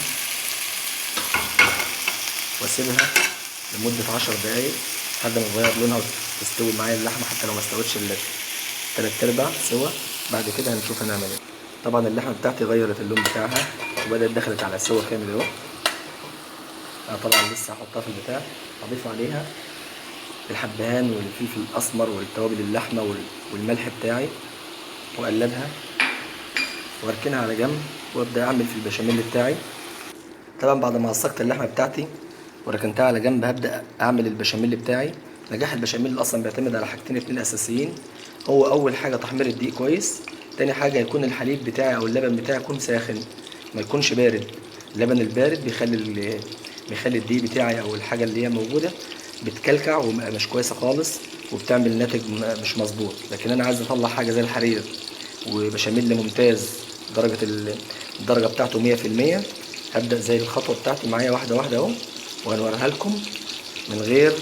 واسيبها لمده 10 دقايق لحد ما تغير لونها وتستوي معايا اللحمه، حتى لو ما استوتش الا 3/4 سوا. بعد كده هنشوف هنعمل ايه. طبعا اللحمه بتاعتي غيرت اللون بتاعها وبدات دخلت على سوا كامل اهو. انا طبعا لسه هحطها في البتاع، اضيف عليها الحبهان والفلفل الاسمر والتوابل اللحمه والملح بتاعي، واقلبها واركنها على جنب، وابدا اعمل في البشاميل بتاعي. طبعا بعد ما عصقت اللحمه بتاعتي وركنتها على جنب هبدا اعمل البشاميل بتاعي. نجاح البشاميل اصلا بيعتمد على حاجتين 2 اساسيين. هو اول حاجه تحمير الدقيق كويس، تاني حاجه يكون الحليب بتاعي او اللبن بتاعي يكون ساخن ما يكونش بارد. اللبن البارد بيخلي الدقيق بتاعي او الحاجه اللي هي موجوده بتكلكع ومش كويسه خالص، وبتعمل ناتج مش مظبوط. لكن انا عايز اطلع حاجه زي الحرير وبشاميل ممتاز الدرجه بتاعته 100%. هبدا زي الخطوه بتاعتي معايا واحده واحده اهو، وهنوريها لكم من غير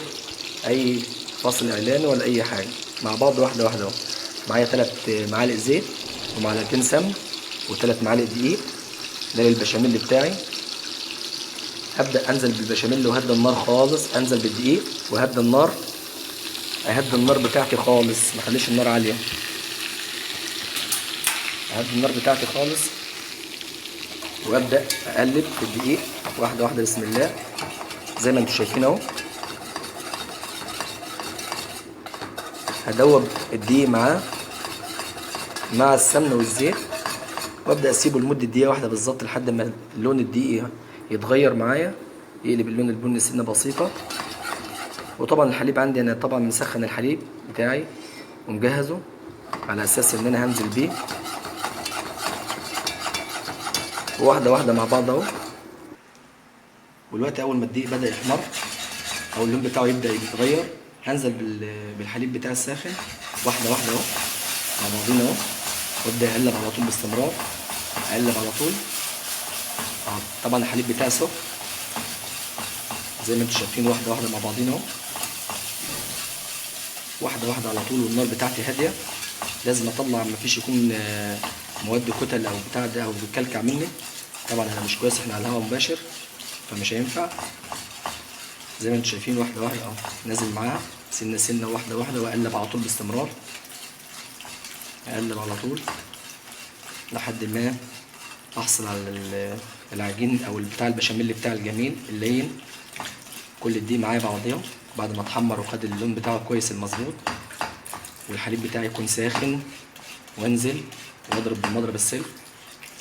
اي فاصل اعلاني ولا اي حاجه، مع بعض واحده واحده اهو. معايا 3 معالق زيت ومعلقتين سمن و3 معالق دقيق ده للبشاميل بتاعي. هبدا انزل بالبشاميل وهدي النار خالص، انزل بالدقيق وهدي النار، اهدي النار بتاعتي خالص، ما اخليش النار عاليه، اهدي النار بتاعتي خالص وابدا اقلب في الدقيق واحده واحده بسم الله زي ما انتم شايفين اهو. هدوب الدقيق مع السمن والزيت وابدا اسيبه لمده دقيقه واحده بالظبط لحد ما لون الدقيق يتغير معايا، يقلب اللون البني سنه بسيطه. وطبعا الحليب عندي انا طبعا مسخن الحليب بتاعي ومجهزه على اساس ان انا هنزل بيه واحده واحده مع بعض اهو. والوقت اول ما الدقيق بدا يحمر او اللون بتاعه يبدا يتغير، هنزل بالحليب بتاعي الساخن واحده واحده اهو مع بعضينا اهو، وابدا اقلب على طول باستمرار، اقلب على طول. طبعا الحليب بتاعي سخن زي ما انتم شايفين، واحده واحده مع بعضينا اهو، واحده واحده على طول. والنار بتاعتي هاديه، لازم اطلع مفيش يكون مواد كتل او بتاع ده او بيكلكع مني. طبعا انا مش كويس، احنا على الهواء مباشر فمش هينفع. زي ما انتم شايفين واحده واحده اهو، نازل معاها سنه سنه واحده واحده، واقلب على طول باستمرار، اقلب على طول لحد ما احصل على العجين او بتاع البشاميل بتاع الجميل اللين. كل دي معايا بعضيها بعد ما اتحمر وخد اللون بتاعه كويس المظبوط، والحليب بتاعي يكون ساخن، وانزل واضرب بالمضرب السلك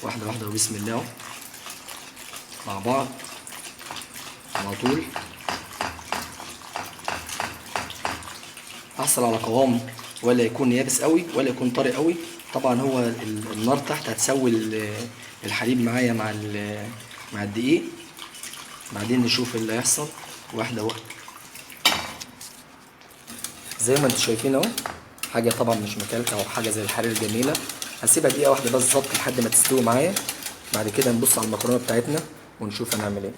واحده واحده وبسم الله مع بعض على طول. احصل على قوام ولا يكون يابس قوي ولا يكون طري قوي. طبعا هو النار تحت هتسوي الحليب معايا مع الدقيق. بعدين نشوف اللي هيحصل واحده واحده. زي ما انتم شايفين اهو، حاجه طبعا مش مكلكه او حاجه زي الحرير الجميله. هسيبها دقيقه واحده بالظبط لحد ما تستوي معايا. بعد كده نبص على المكرونه بتاعتنا ونشوف هنعمل ايه.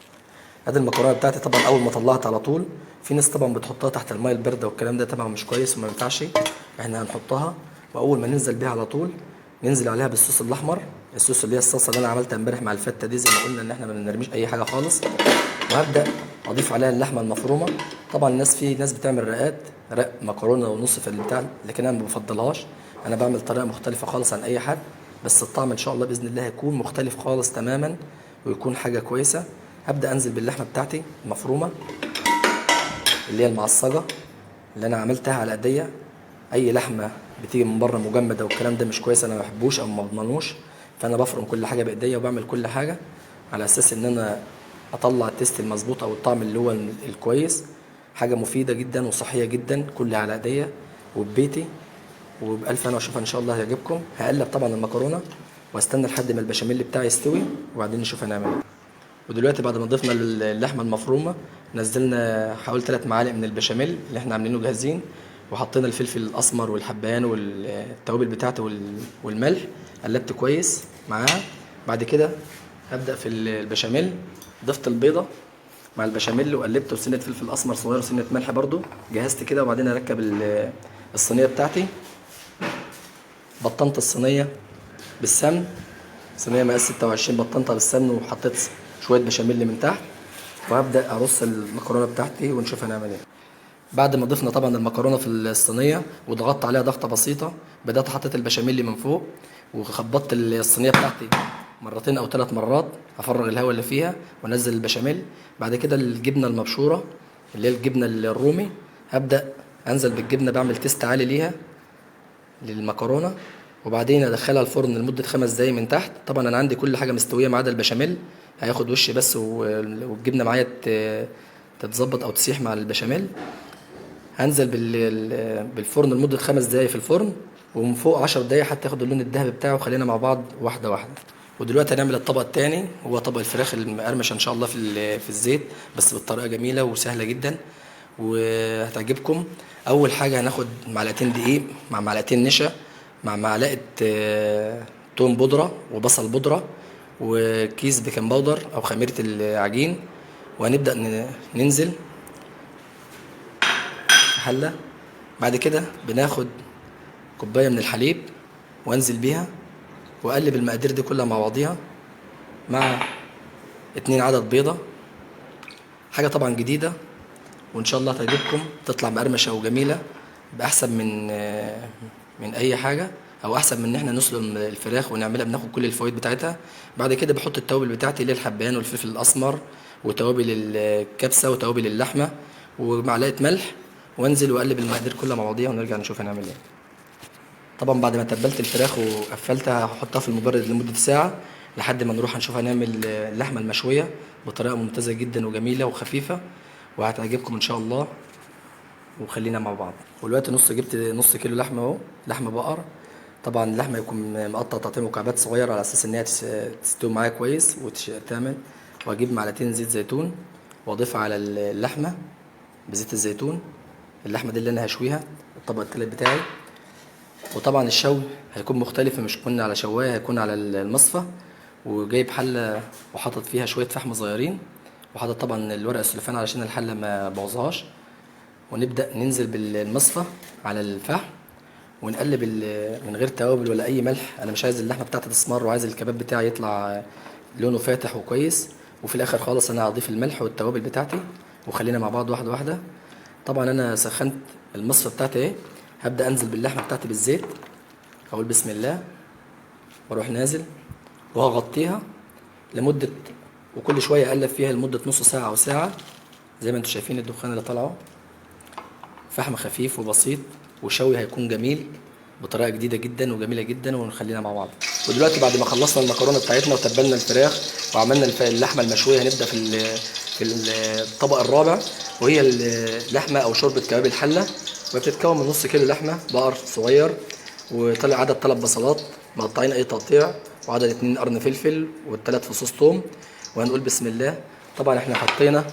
ادي المكرونه بتاعتي. طبعا اول ما طلعت على طول، في ناس طبعا بتحطها تحت الميه البارده والكلام ده طبعا مش كويس وما ينفعش. احنا هنحطها واول ما ننزل بيها على طول ننزل عليها بالصوص الاحمر، الصوص اللي هي الصلصه اللي انا عملتها امبارح مع الفته دي، زي ما قلنا ان احنا ما بنرميش اي حاجه خالص. وهبدا اضيف عليها اللحمه المفرومه. طبعا في ناس بتعمل رق مكرونه ونص في البتاع، لكن انا ما بفضلهاش. انا بعمل طريقه مختلفه خالص عن اي حد، بس الطعم ان شاء الله باذن الله هيكون مختلف خالص تماما ويكون حاجه كويسه. هبدا انزل باللحمه بتاعتي المفرومه اللي هي المعصجه اللي انا عملتها على ايديا. اي لحمه بتيجي من بره مجمده والكلام ده مش كويس، انا ما بحبوش او ما بضمنوش. فانا بفرم كل حاجه بايديا وبعمل كل حاجه على اساس ان انا اطلع التيست المظبوط او الطعم اللي هو الكويس. حاجه مفيده جدا وصحيه جدا، كلها على ايديا وببيتي وبألف انا واشوفها ان شاء الله هيعجبكم. هقلب طبعا المكرونه واستنى لحد ما البشاميل بتاعي يستوي وبعدين نشوف هنعمل ايه. ودلوقتي بعد ما ضفنا اللحمه المفرومه نزلنا حوالي 3 معالق من البشاميل اللي احنا عاملينه جاهزين، وحطينا الفلفل الاسمر والحبهان والتوابل بتاعته والملح. قلبت كويس معاها. بعد كده هبدا في البشاميل، ضفت البيضه مع البشاميل وقلبت، وسنه فلفل اسمر صغير وسنه ملح برضو جهزت كده. وبعدين اركب الصينيه بتاعتي. بطنت الصينيه بالسمن، صينيه مقاس 26 بطنتها بالسمن وحطيت شويه بشاميل من تحت. وهبدا ارص المكرونه بتاعتي ونشوف هنعمل ايه. بعد ما ضفنا طبعا المكرونه في الصينيه وضغطت عليها ضغطه بسيطه، بدات حطيت البشاميل من فوق وخبطت الصينيه بتاعتي مرتين او 3 مرات، افرغ الهواء اللي فيها وانزل البشاميل. بعد كده الجبنه المبشوره اللي هي الجبنه الرومي، هبدا انزل بالجبنه، بعمل تيست عالي ليها للمكرونه. وبعدين ادخلها الفرن لمده 5 دقايق من تحت. طبعا انا عندي كل حاجه مستويه ما عدا البشاميل، هياخد وش بس والجبنه معايا تتظبط او تسيح مع البشاميل. هنزل بالفرن لمده 5 دقايق في الفرن، ومن فوق 10 دقايق حتى ياخد اللون الذهبي بتاعه. وخلينا مع بعض واحده واحده. ودلوقتي هنعمل الطبق الثاني، هو طبق الفراخ المقرمشه ان شاء الله في الزيت، بس بالطريقه جميله وسهله جدا وهتعجبكم. اول حاجه هناخد معلقتين دقيق مع معلقتين نشا مع معلقه توم بودره وبصل بودره وكيس بيكنج باودر او خميره العجين. وهنبدا ننزل في حله. بعد كده بناخد كوبايه من الحليب وانزل بيها واقلب المقادير دي كلها مع بعضيها مع 2 عدد بيضه. حاجه طبعا جديده وان شاء الله هتعجبكم، تطلع مقرمشه وجميله باحسن من اي حاجه، او احسن من ان احنا نسلق الفراخ ونعملها بناخد كل الفوائد بتاعتها. بعد كده بحط التوابل بتاعتي اللي هي الحبهان والفلفل الاسمر وتوابل الكبسه وتوابل اللحمه ومعلقه ملح، وانزل واقلب المقادير كلها مع بعضيها ونرجع نشوف هنعمل ايه. طبعا بعد ما تبلت الفراخ وقفلتها هحطها في المبرد لمدة ساعة لحد ما نروح هنشوف هنعمل اللحمة المشوية بطريقة ممتازة جدا وجميلة وخفيفة وهتعجبكم ان شاء الله. وخلينا مع بعض. ودلوقتي جبت نص كيلو لحمة اهو، لحمة بقر. طبعا اللحمة يكون مقطع تقطيع مكعبات صغيرة على اساس ان هي تستوي معايا كويس وتعمل. واجيب معلقتين زيت زيتون واضيفها على اللحمة بزيت الزيتون. اللحمة دي اللي انا هشويها الطبق التالت بتاعي. وطبعا الشوي هيكون مختلف، مش هيكون على شوايه، هيكون على المصفى. وجايب حله وحاطط فيها شويه فحم صغيرين، وحاطط طبعا الورق السلوفان علشان الحله ما بوظهاش. ونبدا ننزل بالمصفى على الفحم ونقلب من غير توابل ولا اي ملح. انا مش عايز اللحمه بتاعتي تسمر وعايز الكباب بتاعي يطلع لونه فاتح وكويس. وفي الاخر خالص انا هضيف الملح والتوابل بتاعتي. وخلينا مع بعض واحده واحده. طبعا انا سخنت المصفى بتاعتي اهي. هبدا انزل باللحمه بتاعتي بالزيت. اقول بسم الله واروح نازل وهغطيها لمده، وكل شويه اقلب فيها لمده نص ساعه او ساعه. زي ما انتم شايفين الدخان اللي طالعه، فحم خفيف وبسيط وشوي هيكون جميل بطريقه جديده جدا وجميله جدا. ونخلينا مع بعض. ودلوقتي بعد ما خلصنا المكرونه بتاعتنا وتبلنا الفراخ وعملنا اللحمه المشويه، هنبدا في الطبق الرابع، وهي اللحمه او شوربه كباب الحله. وبتتكون من نص كيلو لحمه بقر صغير، وطلع عدد 3 بصلات مقطعين اي تقطيع، وعدد 2 قرن فلفل و3 فصوص ثوم. وهنقول بسم الله. طبعا احنا حطينا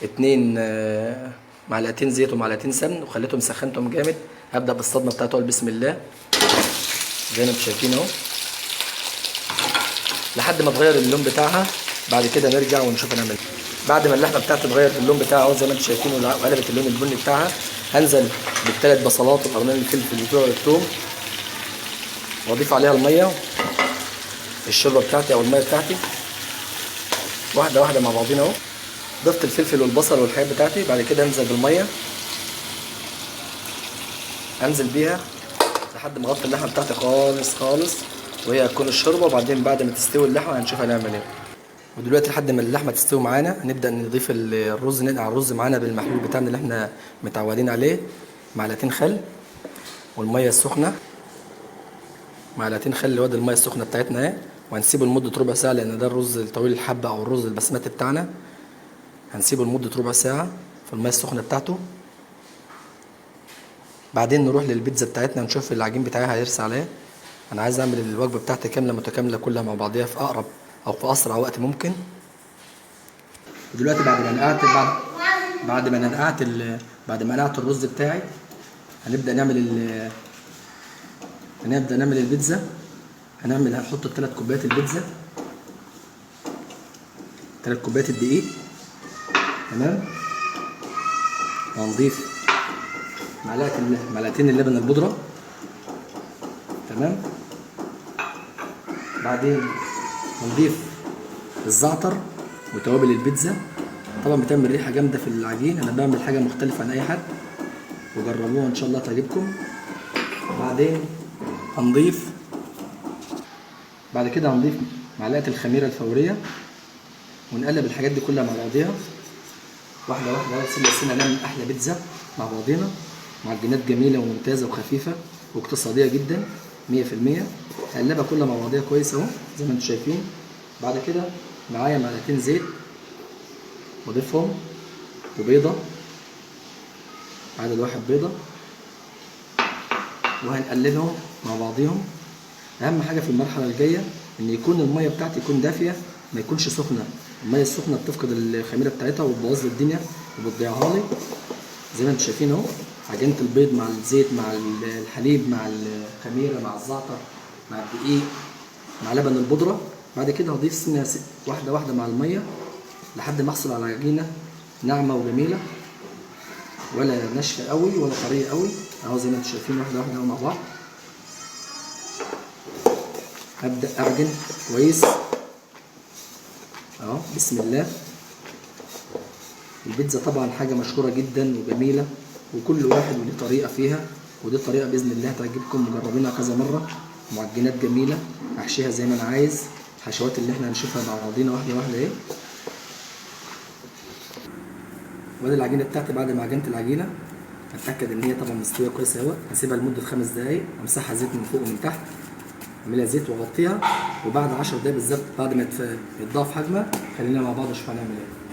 2 معلقتين زيت ومعلقتين سمن وخليتهم سخنتهم جامد. هبدا بالصدمه بتاعته اقول بسم الله زي ما انتم شايفين اهو لحد ما تغير اللون بتاعها. بعد كده نرجع ونشوف هنعمل ايه. بعد ما اللحمه بتاعتي اتغيرت اللون بتاعها اهو زي ما انتم شايفين وقلبت اللون البني بتاعها، هنزل بالثلاث بصلات وقرنين الفلفل بتوع الثوم، واضيف عليها الميه الشوربه بتاعتي او الميه بتاعتي واحده واحده مع بعضينا اهو. ضفت الفلفل والبصل والحاجات بتاعتي. بعد كده انزل بالميه، انزل بيها لحد ما اغطي اللحمه بتاعتي خالص خالص وهي هتكون الشوربه. وبعدين بعد ما تستوي اللحمه هنشوف هنعمل ايه. ودلوقتي لحد ما اللحمه تستوي معانا هنبدا نضيف الرز، ننقع الرز معانا بالمحلول بتاعنا اللي احنا متعودين عليه. معلقتين خل والميه السخنه، معلقتين خل وادي الميه السخنه بتاعتنا اهي. وهنسيبه لمده ربع ساعه لان ده الرز الطويل الحبه او الرز البسمتي بتاعنا. هنسيبه لمده ربع ساعه في الميه السخنه بتاعته. بعدين نروح للبيتزا بتاعتنا نشوف العجين بتاعها هيرسى عليه. انا عايز اعمل الوجبه بتاعتي كامله متكامله كلها مع بعضيها في اقرب او في اسرع وقت ممكن. ودلوقتي بعد ما نقعت الرز بتاعي هنبدا نعمل البيتزا. هنحط 3 كوبايات البيتزا، 3 كوبايات الدقيق، تمام. وهنضيف معلقتين اللبن البودره، تمام. بعدين هنضيف الزعتر وتوابل البيتزا. طبعا بتعمل ريحه جامده في العجين. انا بعمل حاجه مختلفه عن اي حد وجربوها ان شاء الله تعجبكم. بعد كده هنضيف معلقه الخميره الفوريه ونقلب الحاجات دي كلها مع بعضيها واحده واحده. سنه نعمل احلى بيتزا مع بعضينا، معجنات جميله وممتازه وخفيفه واقتصاديه جدا 100%. هقلبها كلها مع بعضيها كويس اهو زي ما انتم شايفين. بعد كده معايا معلقتين زيت بضيفهم وبيضه، عدد 1 بيضه، وهنقلبهم مع بعضيهم. اهم حاجه في المرحله الجايه ان يكون الميه بتاعتي تكون دافيه ما يكونش سخنه. الميه السخنه بتفقد الخميره بتاعتها وبتبوظ لي الدنيا وبتضيعها لي. زي ما انتم شايفين اهو عجينه البيض مع الزيت مع الحليب مع الخميره مع الزعتر مع الدقيق مع لبن البودره. بعد كده هضيف سنه واحده واحده مع الميه لحد ما احصل على عجينه ناعمه وجميله، ولا ناشفه قوي ولا طريه قوي اهو زي ما انتم شايفين واحده واحده مع بعض. هبدا اعجن كويس اهو بسم الله. البيتزا طبعا حاجه مشهوره جدا وجميله وكل واحد وليه طريقه فيها، ودي الطريقه باذن الله هتعجبكم. مجربينها كذا مره، معجنات جميله احشيها زي ما انا عايز. الحشوات اللي احنا هنشوفها مع بعضينا واحده واحده اهي. وادي العجينه بتاعتي بعد ما عجنت العجينه اتاكد ان هي طبعا مستويه كويس اهو. هسيبها لمده 5 دقائق، امسحها زيت من فوق ومن تحت، اعملها زيت واغطيها، وبعد 10 دقايق بالظبط بعد ما يتضاف حجمها خلينا مع بعض نشوف هنعمل ايه.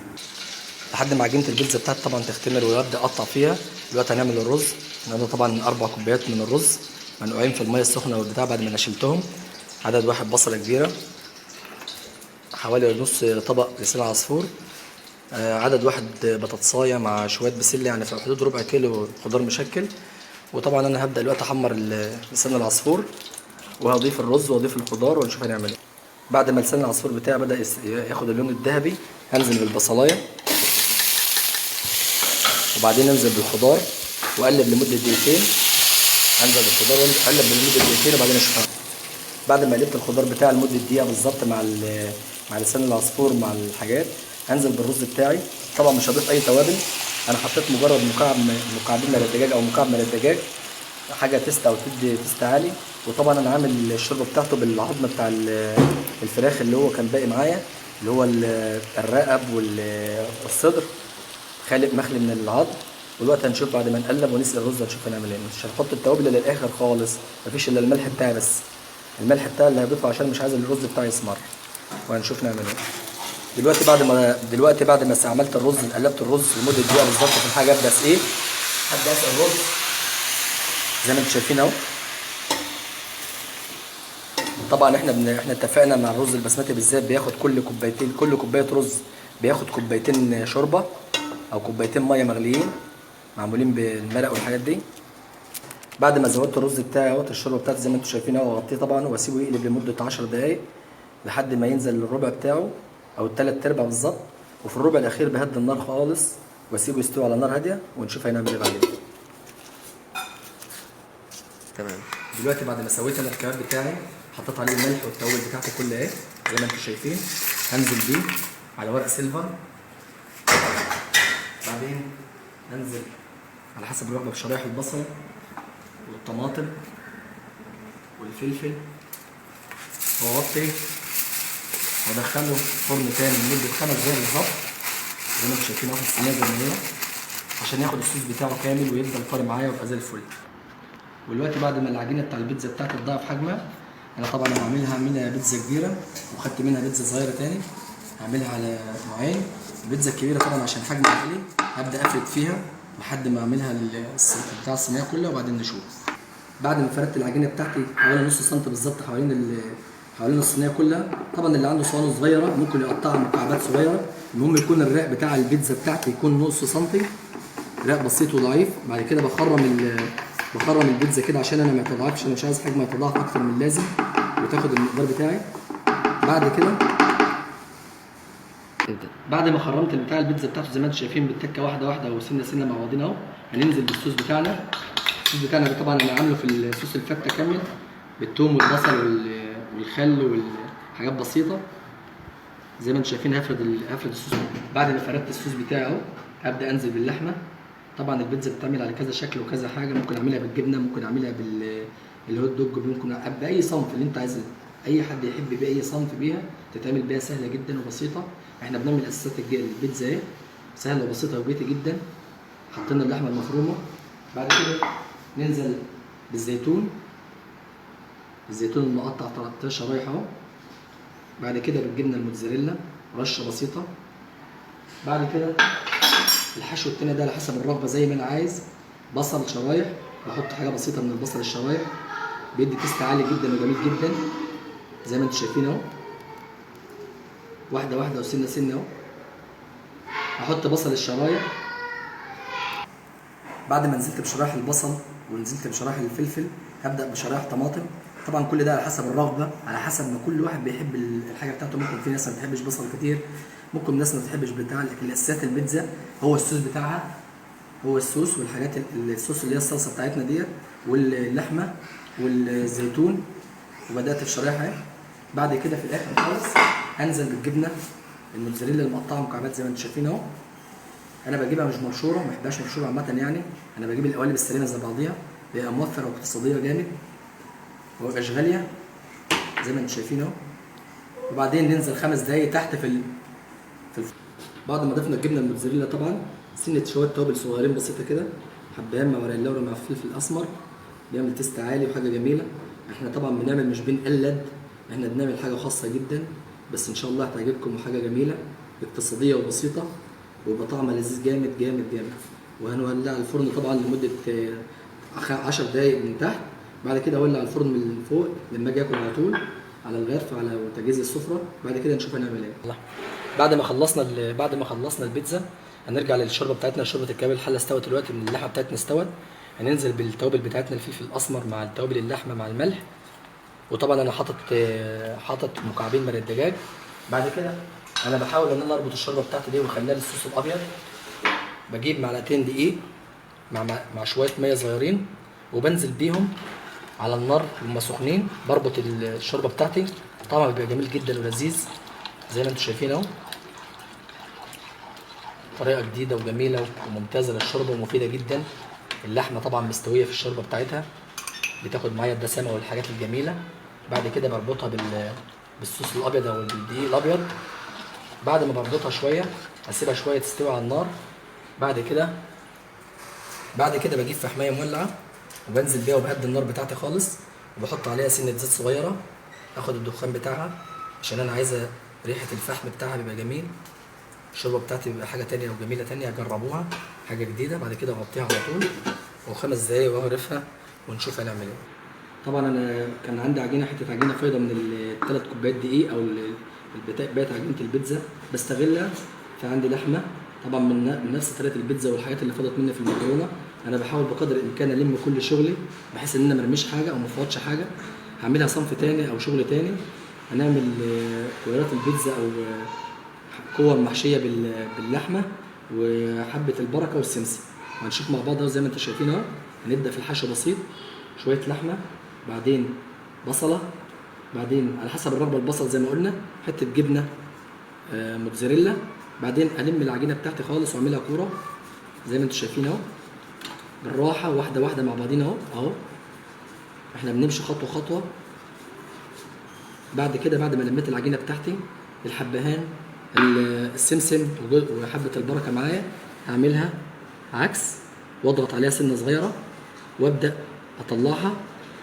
لحد ما عجينه البيتزا بتاعتي طبعا تختمر ويبدا اقطع فيها. دلوقتي هنعمل الرز. هنعمل طبعا 4 كوبايات من الرز منقوعين في الميه السخنه والبتاع بعد ما نشلتهم. عدد واحد بصله كبيره، حوالي نص طبق لسان عصفور، عدد واحد بطاطسايه مع شويه بسله، يعني في حدود ربع كيلو خضار مشكل. وطبعا انا هبدا دلوقتي احمر لسان العصفور، وهضيف الرز واضيف الخضار ونشوف هنعمل ايه. بعد ما لسان العصفور بتاعي بدا ياخد اللون الذهبي هنزل بالبصلايه، وبعدين انزل بالخضار واقلب لمده دقيقتين. انزل بالخضار واقلب لمده دقيقتين وبعدين اشوفها. بعد ما قلبت الخضار بتاعي لمده دقيقه بالظبط مع لسان العصفور مع الحاجات، هنزل بالرز بتاعي. طبعا مش هضيف اي توابل، انا حطيت مجرد مكعبين من الدجاج او مكعب من الدجاج، حاجه تست او تدي تست عالي. وطبعا انا عامل الشوربه بتاعته بالعظم بتاع الفراخ اللي هو كان باقي معايا، اللي هو الرقب والصدر، خالق مخلي من العظم. ودلوقتي هنشوف بعد ما نقلب ونسقي الرز هنشوف هنعمل ايه. مش هنحط التوابل الا للاخر خالص، مفيش الا الملح بتاعي بس، الملح بتاعي اللي هضيفه عشان مش عايز الرز بتاعي يسمر. وهنشوف نعمل ايه. دلوقتي بعد ما عملت الرز قلبت الرز لمده دقيقه بالظبط في الحاجه ابدا اسقيه. هبدا اسقي الرز زي ما انتم شايفين اهو. طبعا احنا اتفقنا مع الرز البسمتي بالذات بياخد كل كوبايه رز بياخد كوبايتين شوربه او كوبايتين ميه مغليين معمولين بالمرق والحاجات دي. بعد ما زودت الرز بتاعي اهوت الشوربه بتاعتي زي ما انتم شايفين اهو، واغطيه طبعا واسيبه يقلب لمده 10 دقائق لحد ما ينزل الربع بتاعه او الثلاث ارباع بالظبط. وفي الربع الاخير بهدي النار خالص واسيبه يستوي على نار هاديه ونشوف هنعمل ايه بعدين. تمام. دلوقتي بعد ما سويت انا الكباب بتاعي حطيت عليه الملح والتوابل بتاعته كلها اهي زي ما انتم شايفين، هنزل بيه على ورق سيلفر. بعدين هنزل على حسب الرغبه بشرايح البصل والطماطم والفلفل، واغطي وادخله فرن تاني لمده 5 دقايق بالظبط زي ما انتم شايفين اهو في الصينيه زي ما هي، عشان ياخد الصوص بتاعه كامل ويفضل طري معايا ويبقى زي الفل. ودلوقتي بعد ما العجينه بتاع البيتزا بتاعتي تضاعف حجمها، انا طبعا هعملها بيتزا كبيره وخدت منها بيتزا صغيره تاني، هعملها على نوعين. البيتزا الكبيره طبعا عشان حجم عالي هبدا افرد فيها لحد ما اعملها بتاع الصينيه كلها وبعدين نشوف. بعد ما فردت العجينه بتاعتي حوالي نص سم بالظبط حوالين الصينيه كلها. طبعا اللي عنده صواني صغيره ممكن يقطعها مكعبات صغيره، المهم يكون الرق بتاع البيتزا بتاعتي يكون نص سنتي، رق بسيط وضعيف. بعد كده بخرم البيتزا كده عشان انا ما تضاعفش، انا مش عايز حجمها يتضاعف اكتر من اللازم وتاخد المقدار بتاعي. بعد ما خرمت بتاع البيتزا بتاعته زي ما انتم شايفين بالتكه واحده واحده وسنه سنه مع بعضنا اهو، هننزل بالصوص بتاعنا. الصوص بتاعنا طبعا انا عامله في الصوص الفته كامل بالثوم والبصل والخل والحاجات بسيطه زي ما انتم شايفين. هفرد الصوص. بعد ما فردت الصوص بتاعي اهو هبدا انزل باللحمه. طبعا البيتزا بتتعمل على كذا شكل وكذا حاجه، ممكن اعملها بالجبنه، ممكن اعملها بالهوت دوج، ممكن باي صنف اللي انت عايزه. اي حد يحب باي صنف بيها تتعمل بيها سهله جدا وبسيطه. احنا بنعمل اساسات البيتزا اهي سهله وبسيطه وبيتي جدا. حطينا اللحمه المفرومه، بعد كده ننزل بالزيتون المقطع 13 شرايح اهو. بعد كده بالجبنه الموتزاريلا رشه بسيطه. بعد كده الحشو التاني ده على حسب الرغبه زي ما انا عايز. بصل شرايح، بحط حاجه بسيطه من البصل الشرايح بيدي تيست عالي جدا وجميل جدا زي ما انتم شايفين اهو، واحده واحده وسنه سنه اهو. هحط بصل الشرايح. بعد ما نزلت بشرايح البصل ونزلت بشرايح الفلفل هبدا بشرايح طماطم. طبعا كل ده على حسب الرغبه، على حسب ما كل واحد بيحب الحاجه بتاعته. ممكن في ناس ما بتحبش بصل كتير، ممكن ناس ما بتحبش بتاع، لكن اساسيات البيتزا هو الصوص بتاعها، هو الصوص والحاجات الصوص اللي هي الصلصه بتاعتنا ديت واللحمه والزيتون. وبدات الشرايح اهي. بعد كده في الاخر خالص هنزل بالجبنه الموتزاريلا المقطعه مكعبات زي ما انتم شايفين اهو. انا بجيبها مش مبشوره، ما بحبهاش مبشوره عامه يعني. انا بجيب القوالب السليمه زي بعضيها، بيبقى موفره واقتصاديه جامد ومبقاش غاليه زي ما انتم شايفين اهو. وبعدين ننزل 5 دقايق تحت في بعد ما ضفنا الجبنه الموتزاريلا طبعا سنه شويه توابل صغيرين بسيطه كده حبهان مع ورق اللورا مع الفلفل الاسمر، بيعمل تيست عالي وحاجه جميله. احنا طبعا بنعمل مش بنقلد، احنا بنعمل حاجه خاصه جدا، بس ان شاء الله هتعجبكم وحاجه جميله اقتصاديه وبسيطه، ويبقى طعمها لذيذ جامد جامد جامد. وهنولع الفرن طبعا لمده 10 دقايق من تحت، بعد كده اولع الفرن من فوق لما اجي اكل على طول على الغرف على تجهيز السفره. بعد كده نشوف هنعمل ايه. بعد ما خلصنا البيتزا هنرجع للشوربه بتاعتنا. شوربه الكباب الحله استوت دلوقتي، من اللحمه بتاعتنا استوت. هننزل بالتوابل بتاعتنا، الفلفل الاسمر مع التوابل اللحمه مع الملح، وطبعا انا حاطط مكعبين من الدجاج. بعد كده انا بحاول ان انا اربط الشوربه بتاعتي دي واخليها للصوص الابيض. بجيب معلقتين دقيق مع شويه ميه صغيرين، وبنزل بيهم على النار وهم سخنين. بربط الشوربه بتاعتي، طعمها بيبقى جميل جدا ولذيذ زي ما انتم شايفين اهو. طريقه جديده وجميله وممتازه للشوربه ومفيده جدا. اللحمه طبعا مستويه في الشوربه بتاعتها، بتاخد معايا الدسامه والحاجات الجميله. بعد كده بربطها بالصوص الابيض او بالدقيق الابيض. بعد ما بربطها شويه اسيبها شويه تستوي على النار. بعد كده بجيب فحمايه مولعه وبنزل بيها وبهدي النار بتاعتي خالص، وبحط عليها سنه زيت صغيره اخد الدخان بتاعها، عشان انا عايزه ريحه الفحم بتاعها بيبقى جميل. الشوربه بتاعتي بيبقى حاجه تانية وجميله تانية، جربوها حاجه جديده. بعد كده اغطيها على طول و5 دقايق واغرفها ونشوف هنعمل ايه. طبعا انا كان عندي حته عجينه فايضه من ال3 كوبايات دقيق او بقت عجينه البيتزا بستغلها. فعندي لحمه طبعا من نفس طريقه البيتزا والحاجات اللي فضلت مني في المكرونه. انا بحاول بقدر الامكان الم كل شغلي بحيث ان انا ما ارميش حاجه او ما افوتش حاجه. هعملها صنف تاني او شغل تاني. هنعمل كويرات البيتزا او كور محشيه باللحمه وحبه البركه والسمسم، وهنشوف مع بعض اهو زي ما انتم شايفين اهو. هنبدا في الحشو بسيط، شويه لحمه، بعدين بصله، بعدين على حسب الرغبه البصل زي ما قلنا، حته جبنه موتزاريلا. بعدين الم العجينه بتاعتي خالص واعملها كوره زي ما انتم شايفين اهو، بالراحه واحده واحده مع بعضينا اهو. احنا بنمشي خطوه خطوه. بعد كده بعد ما لميت العجينه بتاعتي، الحبهان السمسم وحبه البركه معايا هعملها عكس واضغط عليها سنه صغيره وابدا اطلعها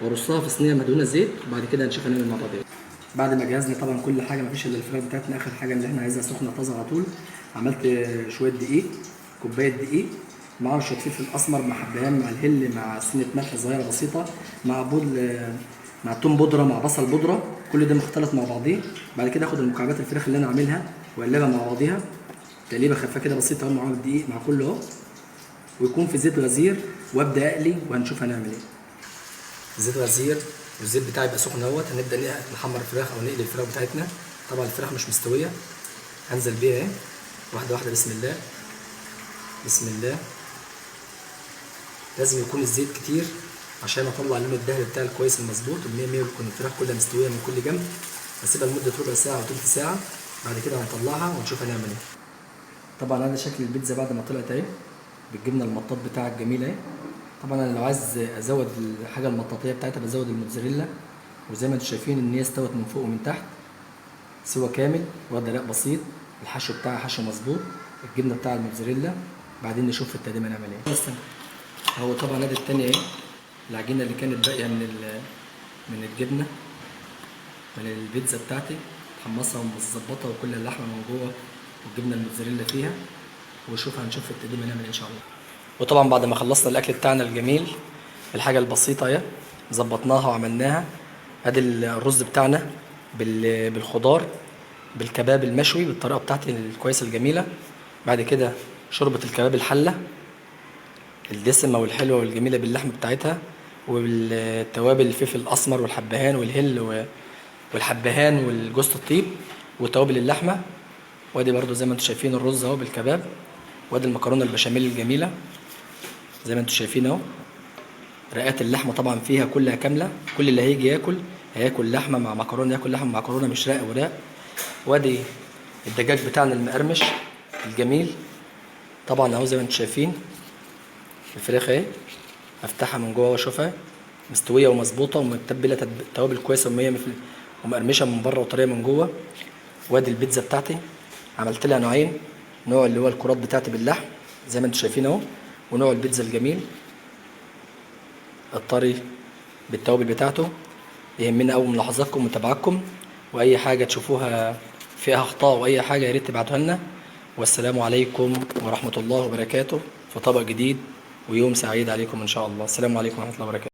وارصها في صينيه مدهونه زيت. وبعد كده هنشوف هنعمل مع بعض ايه. بعد ما جهزنا طبعا كل حاجه، مفيش الا الفراخ بتاعتنا اخر حاجه اللي احنا عايزها سخنه طازه على طول. عملت شويه دقيق، كوبايه دقيق معاهم شويه فلفل اسمر مع حبهان مع الهل مع سنه ملح صغيره بسيطه مع توم بودره مع بصل بودره، كل ده مختلط مع بعضيه. بعد كده اخد المكعبات الفراخ اللي انا عاملها واقلبها مع بعضيها تقليبه خفيفه كده بسيطه اهو مع الدقيق مع كله اهو، ويكون في زيت غزير وابدا اقلي وهنشوف هنعمل ايه. زيت غزير والزيت بتاعي يبقى سخن اهوت. هنبدا نحمر الفراخ او نقلي الفراخ بتاعتنا. طبعا الفراخ مش مستويه، هنزل بيها اهي واحده واحده. بسم الله بسم الله. لازم يكون الزيت كتير عشان اطلع اللون الذهبي بتاعي الكويس المظبوط ال100 ويكون الفراخ كلها مستويه من كل جنب. هسيبها لمده ربع ساعه او تلت ساعه، بعد كده هنطلعها ونشوف هنعمل ايه. طبعا هذا شكل البيتزا بعد ما طلعت اهي بالجبنه المطاط بتاعها الجميله اهي. طبعا انا لو عايز ازود الحاجه المطاطيه بتاعتها بزود الموتزاريلا، وزي ما انتم شايفين ان هي استوت من فوق ومن تحت سوا كامل، واخده رق بسيط. الحشو بتاعها حشو مظبوط، الجبنه بتاع الموتزاريلا. بعدين نشوف في التقديم هنعمل ايه. هو طبعا ادي التانية اهي العجينه اللي كانت باقيه من الجبنه من البيتزا بتاعتي، محمصها ومظبطها وكل اللحمه من جوه والجبنه الموتزاريلا فيها. هنشوف في التقديم هنعمل ايه ان شاء الله. وطبعا بعد ما خلصنا الاكل بتاعنا الجميل، الحاجه البسيطه اهي ظبطناها وعملناها. ادي الرز بتاعنا بالخضار بالكباب المشوي بالطريقه بتاعتي الكويسه الجميله. بعد كده شوربه الكباب الحله الدسمه والحلوه والجميله باللحمه بتاعتها والتوابل الفلفل الاسمر والحبهان والهل والحبهان والجوز الطيب وتوابل اللحمه. وادي برضو زي ما انتم شايفين الرز اهو بالكباب. وادي المكرونه البشاميل الجميله زي ما انتم شايفين اهو. رقات اللحمه طبعا فيها كلها كامله، كل اللي هيجي هياكل لحمه مع مكرونه، ياكل لحمه مع مكرونه مش راق وراق. وادي الدجاج بتاعنا المقرمش الجميل طبعا اهو زي ما انتم شايفين. الفراخ اهي افتحها من جوه واشوفها مستويه ومظبوطه ومتبله توابل كويسه ومقرمشه من بره وطريه من جوه. وادي البيتزا بتاعتي عملت لها نوعين، نوع اللي هو الكرات بتاعتي باللحم زي ما انتم شايفين اهو، ونوع البيتزا الجميل الطري بالتوابل بتاعته. يهمنا أوي ملاحظاتكم ومتابعتكم، وأي حاجة تشوفوها فيها أخطاء وأي حاجة يا ريت تبعتوها لنا. والسلام عليكم ورحمة الله وبركاته في طبق جديد، ويوم سعيد عليكم إن شاء الله. السلام عليكم ورحمة الله وبركاته.